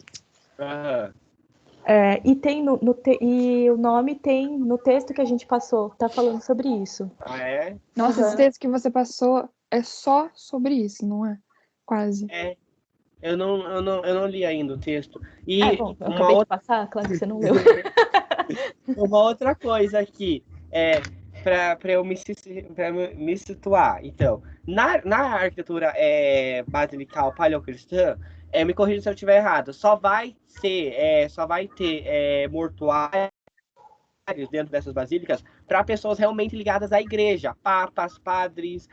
E o nome tem no texto que a gente passou, tá falando sobre isso. Ah, é? Nossa, esse texto que você passou é só sobre isso, não é? Quase. Eu não li ainda o texto. E eu acabei de passar, claro que você não leu. Uma outra coisa aqui, para eu me situar. Então, na arquitetura basilical paleocristã, me corrija se eu estiver errado, só vai ter mortuários dentro dessas basílicas para pessoas realmente ligadas à igreja, papas, padres,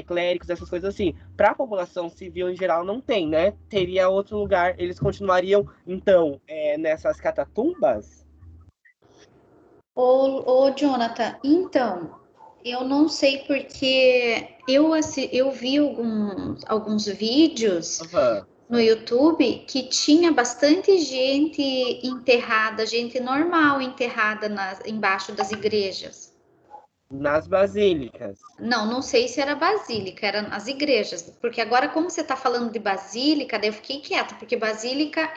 clérigos, essas coisas assim. Para a população civil em geral não tem, né? Teria outro lugar, eles continuariam, então, nessas catacumbas? Ô, Jonathan, então, eu não sei porque eu vi alguns vídeos no YouTube que tinha bastante gente enterrada, gente normal enterrada embaixo das igrejas. Nas basílicas. Não sei se era basílica, era nas igrejas. Porque agora, como você está falando de basílica, daí eu fiquei quieta, porque basílica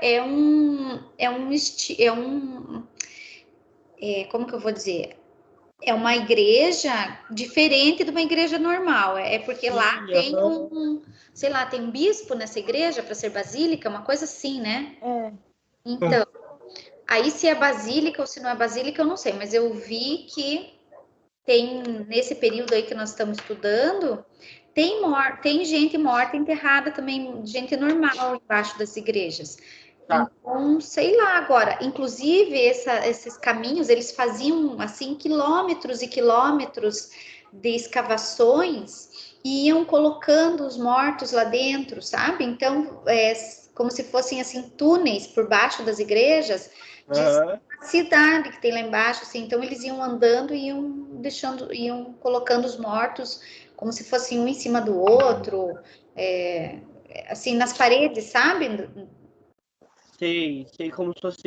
como que eu vou dizer? É uma igreja diferente de uma igreja normal. Porque lá tem sei lá, tem um bispo nessa igreja para ser basílica, uma coisa assim, né? Então, aí se é basílica ou se não é basílica, eu não sei, mas eu vi que tem, nesse período aí que nós estamos estudando, tem gente morta enterrada também, gente normal embaixo das igrejas. Então, sei lá agora, inclusive esses caminhos, eles faziam assim quilômetros e quilômetros de escavações e iam colocando os mortos lá dentro, sabe? Então, como se fossem assim túneis por baixo das igrejas de cidade que tem lá embaixo, assim. Então eles iam andando e iam colocando os mortos como se fossem um em cima do outro, assim nas paredes, sabe? Sei, como se fosse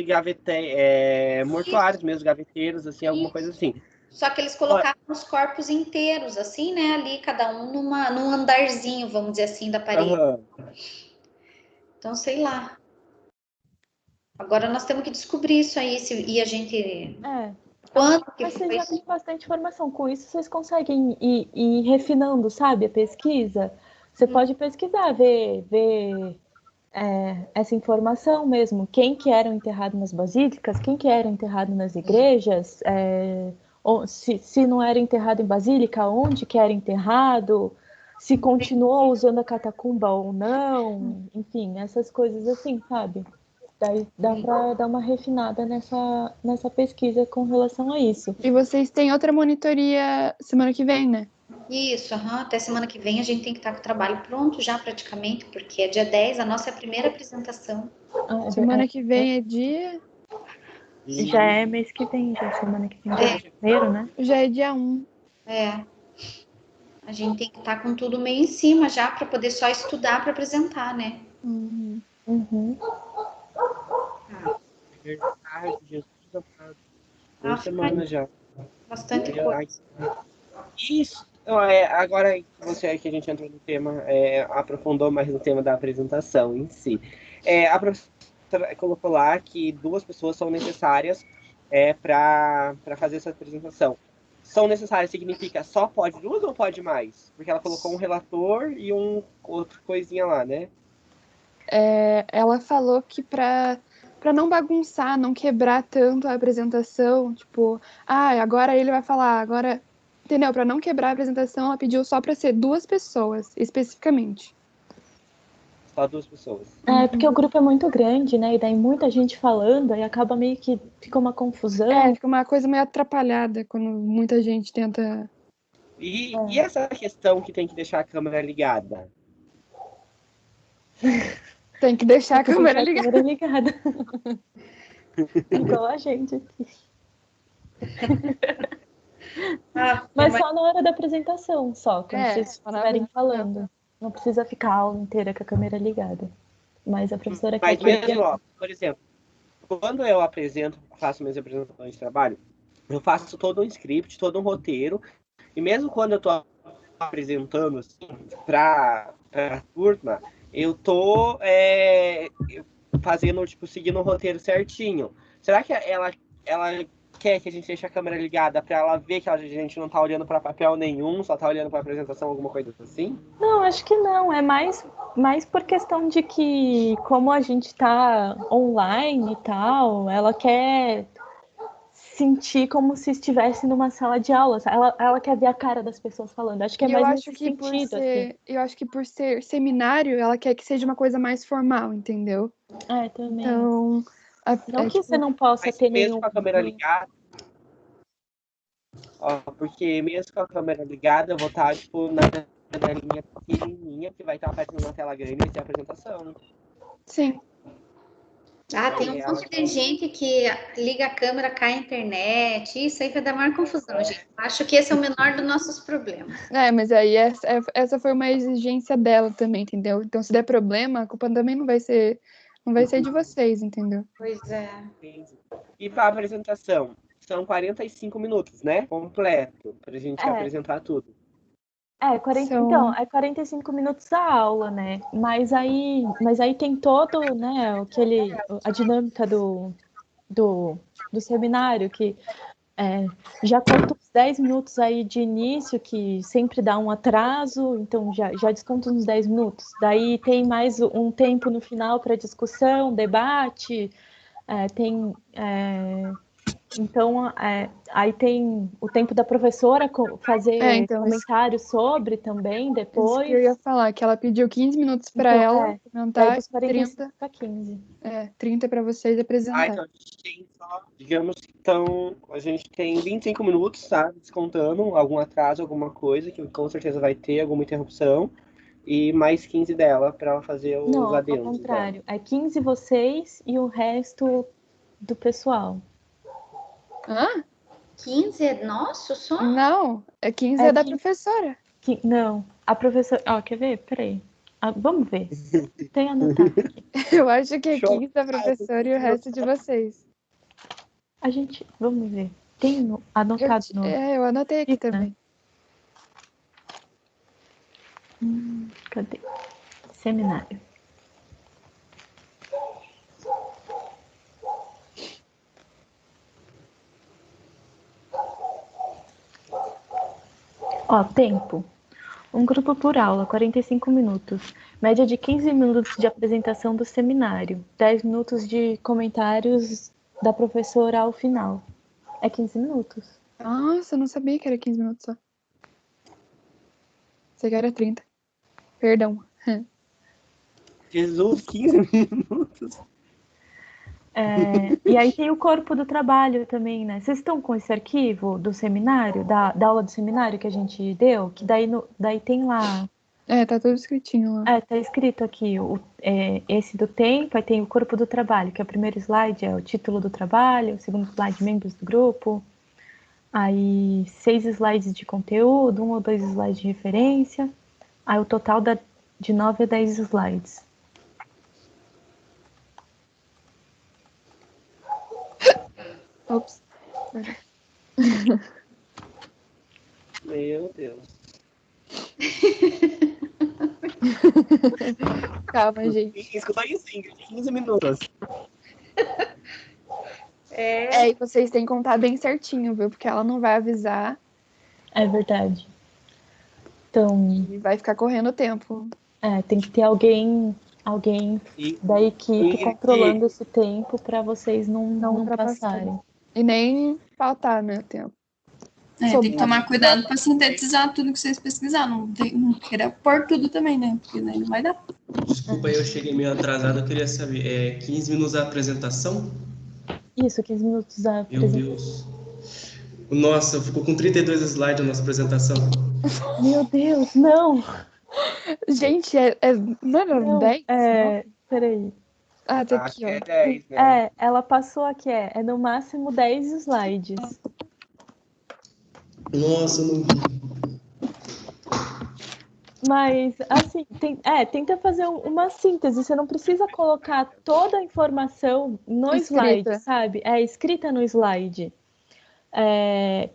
mortuários mesmo, gaveteiros, assim, alguma coisa assim. Só que eles colocavam os corpos inteiros, assim, né? Ali, cada um num andarzinho, vamos dizer assim, da parede. Então, sei lá. Agora nós temos que descobrir isso aí, e a gente... Quanto que Mas vocês já têm bastante informação. Com isso, vocês conseguem ir refinando, sabe, a pesquisa. Você pode pesquisar, ver essa informação mesmo. Quem que eram enterrados nas basílicas, quem que era enterrado nas igrejas, se não era enterrado em basílica, onde que era enterrado, se continuou usando a catacumba ou não, enfim, essas coisas assim, sabe? Daí dá para dar uma refinada nessa pesquisa com relação a isso. E vocês têm outra monitoria semana que vem, né? Isso, até semana que vem a gente tem que estar com o trabalho pronto já praticamente, porque é dia 10, a nossa é a primeira apresentação. Semana que vem é dia... E Já é mês que vem, já semana que vem, dia 1º, né? Já é dia 1. É. A gente tem que estar com tudo meio em cima já para poder só estudar para apresentar, né? Uhum. Uhum. verdade, Jesus amado. Ah, 2 semanas já. bastante Ai, coisa. isso. Então, agora que a gente entrou no tema, aprofundou mais no tema da apresentação em si. A professora colocou lá que 2 pessoas são necessárias para fazer essa apresentação. São necessárias significa só pode 2 ou pode mais? Porque ela colocou um relator e um outro coisinha lá, né? Ela falou que para não bagunçar, não quebrar tanto a apresentação, tipo, agora ele vai falar, agora, entendeu? Para não quebrar a apresentação, ela pediu só para ser 2 pessoas, especificamente. Só 2 pessoas. Porque o grupo é muito grande, né? E daí muita gente falando, aí acaba meio que fica uma confusão. Fica uma coisa meio atrapalhada quando muita gente tenta. E essa questão que tem que deixar a câmera ligada? Tem que deixar a câmera ligada. A câmera ligada. Igual a gente aqui. Mas só na hora da apresentação, só, quando vocês estiverem falando. Não precisa ficar a aula inteira com a câmera ligada. Mas a professora quer que... Mas mesmo, por exemplo, quando eu faço minhas apresentações de trabalho, eu faço todo um script, todo um roteiro, e mesmo quando eu estou apresentando assim, para a turma, eu estou fazendo, tipo, seguindo o roteiro certinho. Será que ela quer que a gente deixe a câmera ligada para ela ver que a gente não está olhando para papel nenhum, só está olhando para a apresentação, alguma coisa assim? Não, acho que não. É mais por questão de que, como a gente está online e tal, ela quer sentir como se estivesse numa sala de aula. Ela quer ver a cara das pessoas falando. Acho que é mais nesse sentido. Assim. Eu acho que por ser seminário, ela quer que seja uma coisa mais formal, entendeu? Também. Então... Não que você não possa ter mesmo com a câmera ligada, porque mesmo com a câmera ligada, eu vou estar tipo na linha pequenininha que vai estar aparecendo na tela grande e ser a apresentação. Sim. Tem um monte de gente que liga a câmera, cai a internet, isso aí vai dar maior confusão, gente. Acho que esse é o menor dos nossos problemas. Mas aí essa foi uma exigência dela também, entendeu? Então se der problema, a culpa também não vai ser de vocês, entendeu? Pois é. E para a apresentação, são 45 minutos, né? Completo, para a gente apresentar tudo. Então, é 45 minutos a aula, né? Mas aí tem todo, né, a dinâmica do seminário, que já conta uns 10 minutos aí de início, que sempre dá um atraso, então já desconta uns 10 minutos. Daí tem mais um tempo no final para discussão, debate, então, aí tem o tempo da professora fazer comentários sobre também, depois. Isso que eu ia falar, que ela pediu 15 minutos para ela comentar, 30 para 15. 30 para vocês apresentar. Então a gente tem só, digamos que a gente tem 25 minutos, tá? Descontando algum atraso, alguma coisa, que com certeza vai ter alguma interrupção, e mais 15 dela para ela fazer os adendos. Não, ao contrário. É 15 vocês e o resto do pessoal. 15 é nosso só? Não, 15 é da professora. Não, a professora... quer ver? Peraí. Vamos ver. Tem anotado aqui. Eu acho que é 15 da professora e o resto de vocês. Vamos ver. Tem anotado no... eu anotei aqui também. Cadê? Seminário. Tempo. Um grupo por aula, 45 minutos. Média de 15 minutos de apresentação do seminário. 10 minutos de comentários da professora ao final. É 15 minutos. Nossa, eu não sabia que era 15 minutos só. Sei que era 30. Perdão. Jesus, 15 minutos. E aí tem o corpo do trabalho também, né? Vocês estão com esse arquivo do seminário, da aula do seminário que a gente deu? Que daí tem lá Tá tudo escritinho lá. Tá escrito aqui, esse do tempo, aí tem o corpo do trabalho, que é o primeiro slide, é o título do trabalho, o segundo slide, membros do grupo, aí 6 slides de conteúdo, 1 ou 2 slides de referência, aí o total dá de 9 a 10 slides. Ops. Meu Deus. Calma, gente. Escutou isso em 15 minutos. E vocês têm que contar bem certinho, viu? Porque ela não vai avisar. É verdade. Então... E vai ficar correndo o tempo. Tem que ter alguém da equipe controlando esse tempo para vocês não passarem. E nem faltar, né, o tempo. Tem que tomar cuidado para sintetizar tudo que vocês pesquisaram. Não queira pôr tudo também, né? Porque daí não vai dar. Desculpa, eu cheguei meio atrasado. Eu queria saber, 15 minutos a apresentação? Isso, 15 minutos a apresentação. Meu Deus. Nossa, ficou com 32 slides a nossa apresentação. Meu Deus, não! Gente, não era 10? Peraí. Tá aqui, ó. É 10, né? Ela passou aqui, é no máximo 10 slides. Nossa, eu não vi. Mas, assim, tenta fazer uma síntese. Você não precisa colocar toda a informação no slide, sabe? Escrita no slide.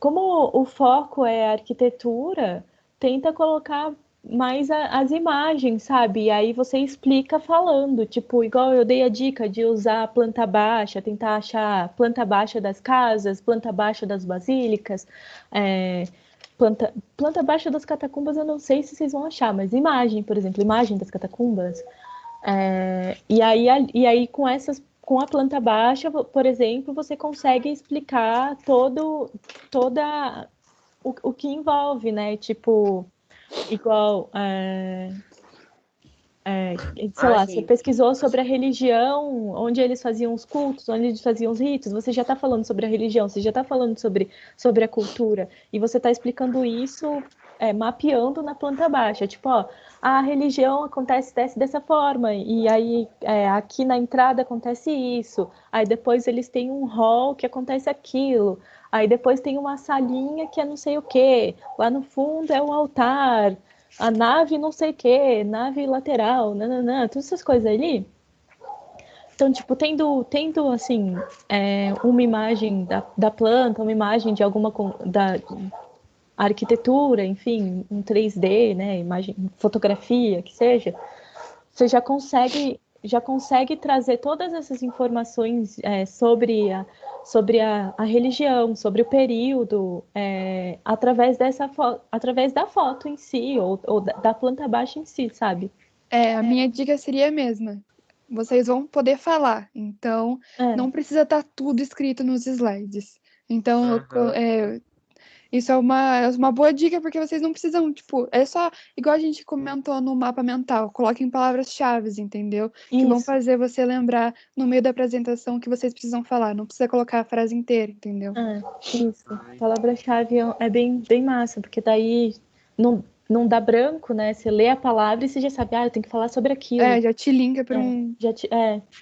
Como o foco é a arquitetura, tenta colocar mais as imagens, sabe? E aí você explica falando, tipo, igual eu dei a dica de usar planta baixa, tentar achar planta baixa das casas, planta baixa das basílicas, planta baixa das catacumbas eu não sei se vocês vão achar, mas imagem, por exemplo, imagem das catacumbas. E aí com a planta baixa, por exemplo, você consegue explicar toda o que envolve, né? Tipo, igual, sei lá, você pesquisou sobre a religião, onde eles faziam os cultos, onde eles faziam os ritos, você já está falando sobre a religião, você já está falando sobre a cultura, e você está explicando isso, mapeando na planta baixa, tipo, ó, a religião acontece dessa forma, e aí aqui na entrada acontece isso, aí depois eles têm um hall que acontece aquilo, aí depois tem uma salinha que é não sei o quê, lá no fundo é um altar, a nave não sei o quê, nave lateral, nananã, todas essas coisas ali. Então, tipo, tendo assim, uma imagem da planta, uma imagem de alguma da arquitetura, enfim, um 3D, né, imagem, fotografia, que seja, você já consegue trazer todas essas informações sobre a religião, sobre o período, através da foto em si, ou da planta baixa em si, sabe? A minha dica seria a mesma. Vocês vão poder falar, então não precisa estar tudo escrito nos slides. Então, isso é uma boa dica, porque vocês não precisam, tipo, é só, igual a gente comentou no mapa mental, coloquem palavras-chave, entendeu? Que vão fazer você lembrar no meio da apresentação que vocês precisam falar, não precisa colocar a frase inteira, entendeu? Isso, palavra-chave é bem, bem massa, porque daí não dá branco, né? Você lê a palavra e você já sabe, eu tenho que falar sobre aquilo. Já te linka para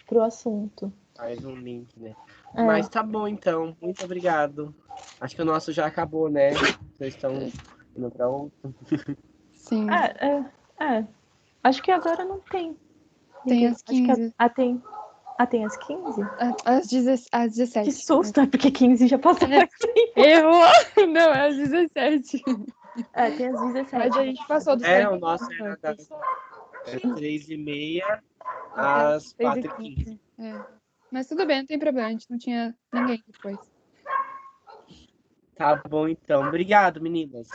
pro assunto. Faz um link, né? Mas tá bom, então. Muito obrigado. Acho que o nosso já acabou, né? Vocês estão indo pra outro. Sim. Acho que agora não tem. Tem as 15. Tem as 15? Às 17. Que susto, porque 15 já passou aqui. Errou! Não, é às 17. Tem as 17. Mas a gente passou do o nosso era das 3h30 às 4h15. Mas tudo bem, não tem problema, a gente não tinha ninguém depois. Tá bom, então. Obrigado, meninas.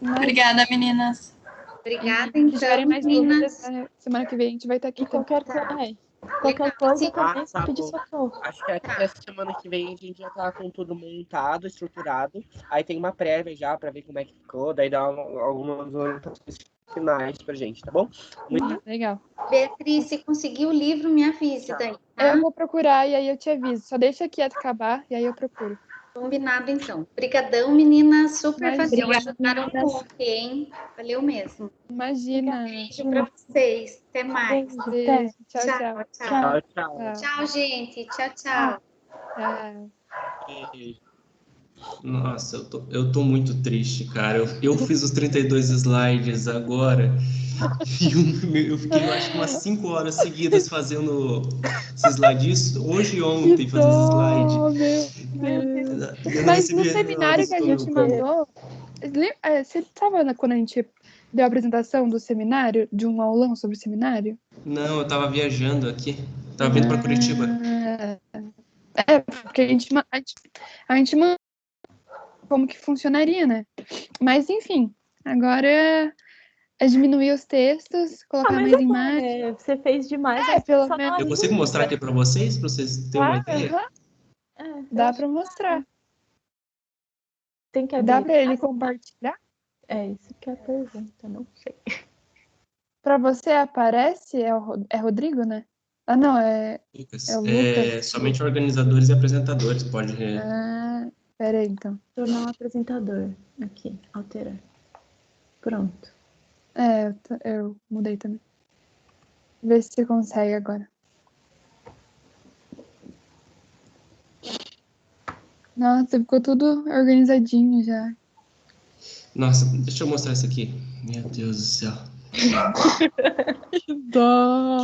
Obrigada, meninas. Obrigada, Se tiverem mais meninas. dúvidas, semana que vem a gente vai estar aqui. Qualquer coisa também, se pedir socorro. Acho que até semana que vem a gente já tá com tudo montado, estruturado. Aí tem uma prévia já pra ver como é que ficou, daí dá algumas orientações finais pra gente, tá bom? Muito legal. Beatriz, se conseguir o livro, me avise daí. Eu vou procurar e aí eu te aviso. Só deixa aqui acabar e aí eu procuro. Combinado, então. Obrigadão, meninas. Super Imagina. valeu. Ajudaram muito, hein? Valeu mesmo. Imagina. Beijo pra vocês. Até mais. Beijo. Tchau, tchau. Tchau, tchau. Tchau, gente. Tchau, tchau. Tchau. Nossa, eu tô muito triste, cara. Eu fiz os 32 slides agora e eu fiquei, eu acho que umas 5 horas seguidas fazendo esses slides. Hoje e ontem fazendo slide. Eu não Mas no recebi seminário que a gente mandou, você estava quando a gente deu a apresentação do seminário, de um aulão sobre o seminário? Não, eu tava viajando aqui. Tava vindo pra Curitiba. Porque a gente mandou como que funcionaria, né? Mas, enfim, agora é diminuir os textos, colocar mais imagens. Você fez demais. Pelo só menos. Eu consigo mostrar aqui pra vocês terem uma ideia? Dá para mostrar. Tem que abrir. Dá para ele compartilhar? É isso que é a pergunta, não sei. Para você aparece? É Rodrigo, né? Ah, não, é o Lucas. Somente organizadores e apresentadores pode. Pera aí, então. Tornar um apresentador. Aqui, alterar. Pronto. Eu mudei também. Vê se você consegue agora. Nossa, ficou tudo organizadinho já. Nossa, deixa eu mostrar isso aqui. Meu Deus do céu. Que dó!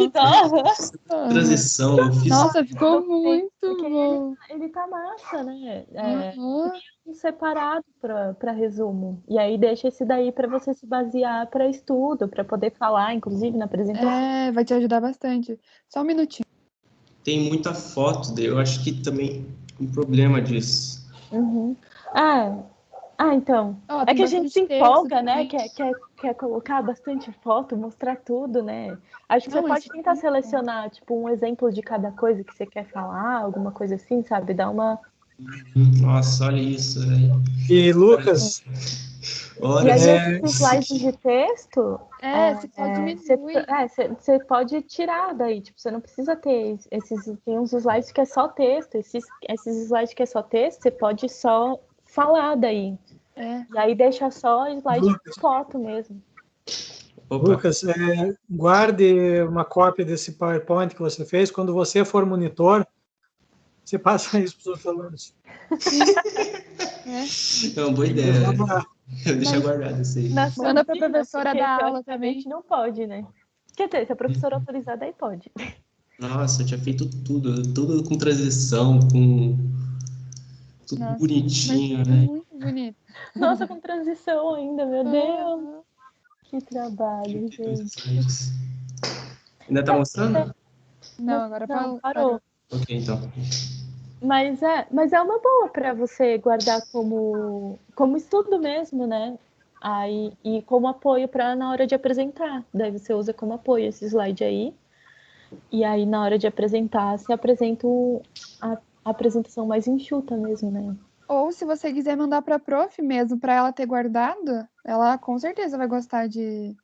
Transição, eu fiz. Nossa, ficou muito bom. Ele tá massa, né? Separado para resumo. E aí deixa esse daí para você se basear para estudo, para poder falar, inclusive, na apresentação. Vai te ajudar bastante. Só um minutinho. Tem muita foto, eu acho que também um problema disso. Uhum. Então. É que a gente se empolga, né? Quer colocar bastante foto, mostrar tudo, né? Acho que você pode tentar selecionar, tipo, um exemplo de cada coisa que você quer falar, alguma coisa assim, sabe? Dar uma... Nossa, olha isso, velho. E, Lucas... E aí, esses slides de texto... Você pode diminuir. Você pode tirar daí, tipo, você não precisa ter tem uns slides que é só texto, esses slides que é só texto, você pode só falar daí. E aí deixa só slide de foto mesmo. Opa. Lucas, guarde uma cópia desse PowerPoint que você fez. Quando você for monitor, você passa isso para os outros alunos. É uma boa ideia. Deixa guardado isso aí. Manda para a professora dar aula também. Não pode, né? Quer dizer, se a professora autorizar, aí pode. Nossa, eu tinha feito tudo com transição, com tudo bonitinho, né? Muito bonito. Nossa, com transição ainda, meu Deus. Que trabalho, gente. Ainda tá mostrando? Não, agora parou. Ok, então. Mas é uma boa para você guardar como estudo mesmo, né? Aí, e como apoio para na hora de apresentar. Daí você usa como apoio esse slide aí. E aí, na hora de apresentar, você apresenta a apresentação mais enxuta mesmo, né? Ou se você quiser mandar para a prof mesmo, para ela ter guardado, ela com certeza vai gostar de...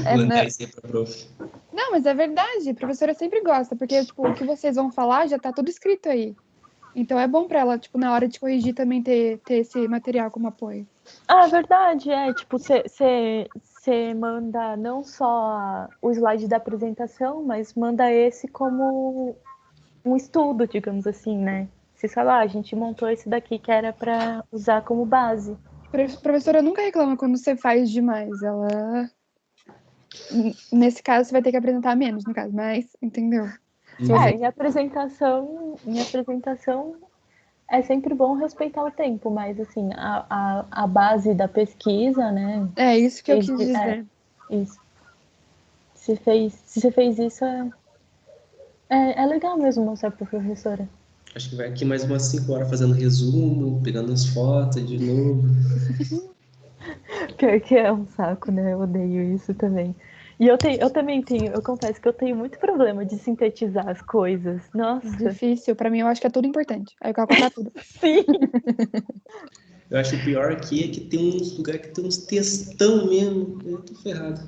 Mandar isso aí pra prof. Não, mas é verdade, a professora sempre gosta, porque tipo, o que vocês vão falar já tá tudo escrito aí. Então é bom para ela, tipo, na hora de corrigir também ter esse material como apoio. Verdade, tipo, você manda não só o slide da apresentação, mas manda esse como um estudo, digamos assim, né? Você fala, a gente montou esse daqui que era para usar como base. A professora nunca reclama quando você faz demais, ela... Nesse caso, você vai ter que apresentar menos, no caso, mas, entendeu? Em apresentação é sempre bom respeitar o tempo, mas, assim, a base da pesquisa, né? É isso que eu quis dizer. Isso. Se você fez isso, é legal mesmo mostrar para a professora. Acho que vai aqui mais umas 5 horas fazendo resumo, pegando as fotos de novo. Pior que é um saco, né? Eu odeio isso também. E eu também tenho, eu confesso que eu tenho muito problema de sintetizar as coisas. Nossa. Difícil, pra mim eu acho que é tudo importante. Aí eu quero contar tudo. Sim. Eu acho o pior aqui é que tem uns lugares que tem uns textão mesmo. Eu tô ferrado.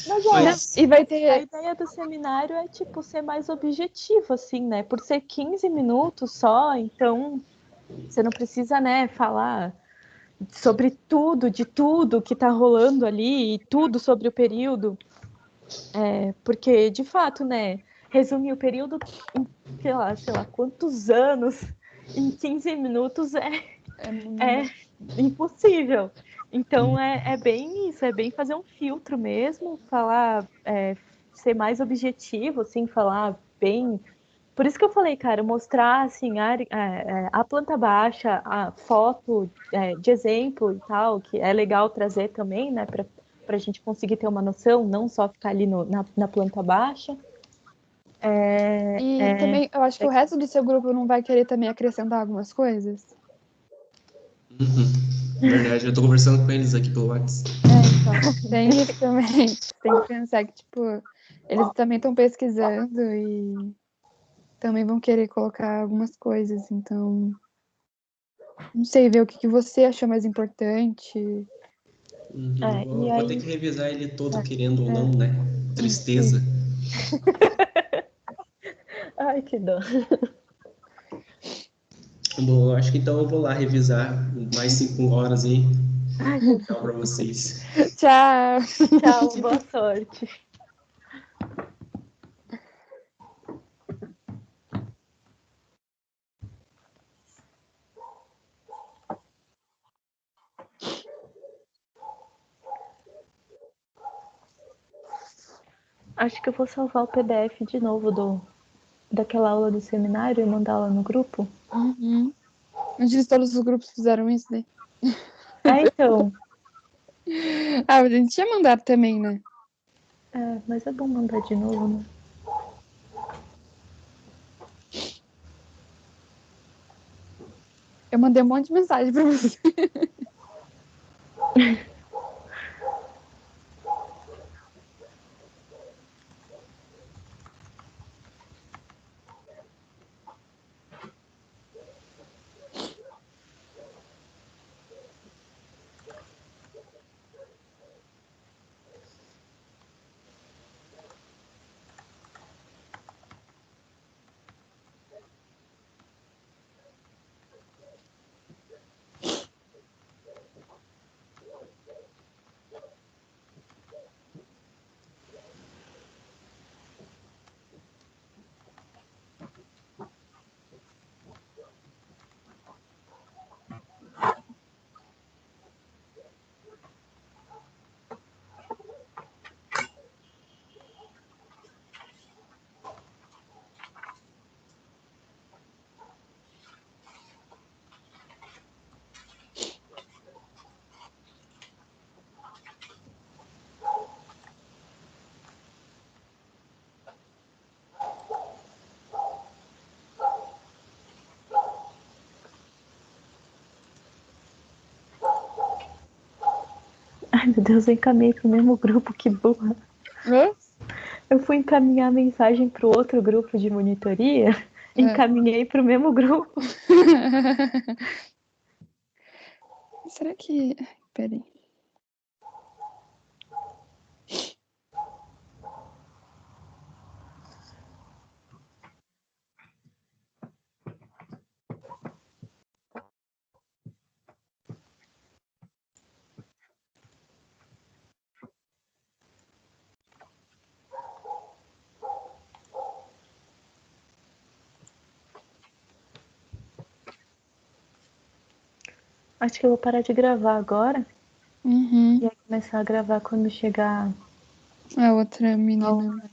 Mas Mas- E vai a ter. ideia do seminário é, tipo, ser mais objetivo, assim, né? Por ser 15 minutos só, então você não precisa, né, falar sobre tudo, de tudo que tá rolando ali, e tudo sobre o período. Porque, de fato, né, resumir o período em, sei lá, quantos anos em 15 minutos é impossível. Então é bem isso, é bem fazer um filtro mesmo, falar, ser mais objetivo, assim, falar bem. Por isso que eu falei, cara, mostrar assim a planta baixa, a foto de exemplo e tal, que é legal trazer também, né, para a gente conseguir ter uma noção, não só ficar ali na planta baixa. E também, eu acho que o resto do seu grupo não vai querer também acrescentar algumas coisas. Verdade, eu tô conversando com eles aqui pelo WhatsApp. Então, tem isso também. Tem que pensar que, tipo, eles também estão pesquisando e também vão querer colocar algumas coisas. Então, não sei, ver o que você achou mais importante. Vou ter que revisar ele todo, querendo ou não, né? Tristeza. Ai, que dó. Bom, eu acho que então eu vou lá revisar mais 5 horas aí. Ai, meu Tchau pra vocês. Tchau! Tchau, boa sorte. Acho que eu vou salvar o PDF de novo daquela aula do seminário e mandar lá no grupo. Uhum. Antes todos os grupos fizeram isso, né? Então. A gente tinha mandado também, né? Mas é bom mandar de novo, né? Eu mandei um monte de mensagem pra você. Ai, meu Deus, eu encaminhei pro mesmo grupo, que burra. Eu fui encaminhar a mensagem pro outro grupo de monitoria, encaminhei pro mesmo grupo. Será que... Peraí. Acho que eu vou parar de gravar agora. Uhum. E aí começar a gravar quando chegar A outra menina.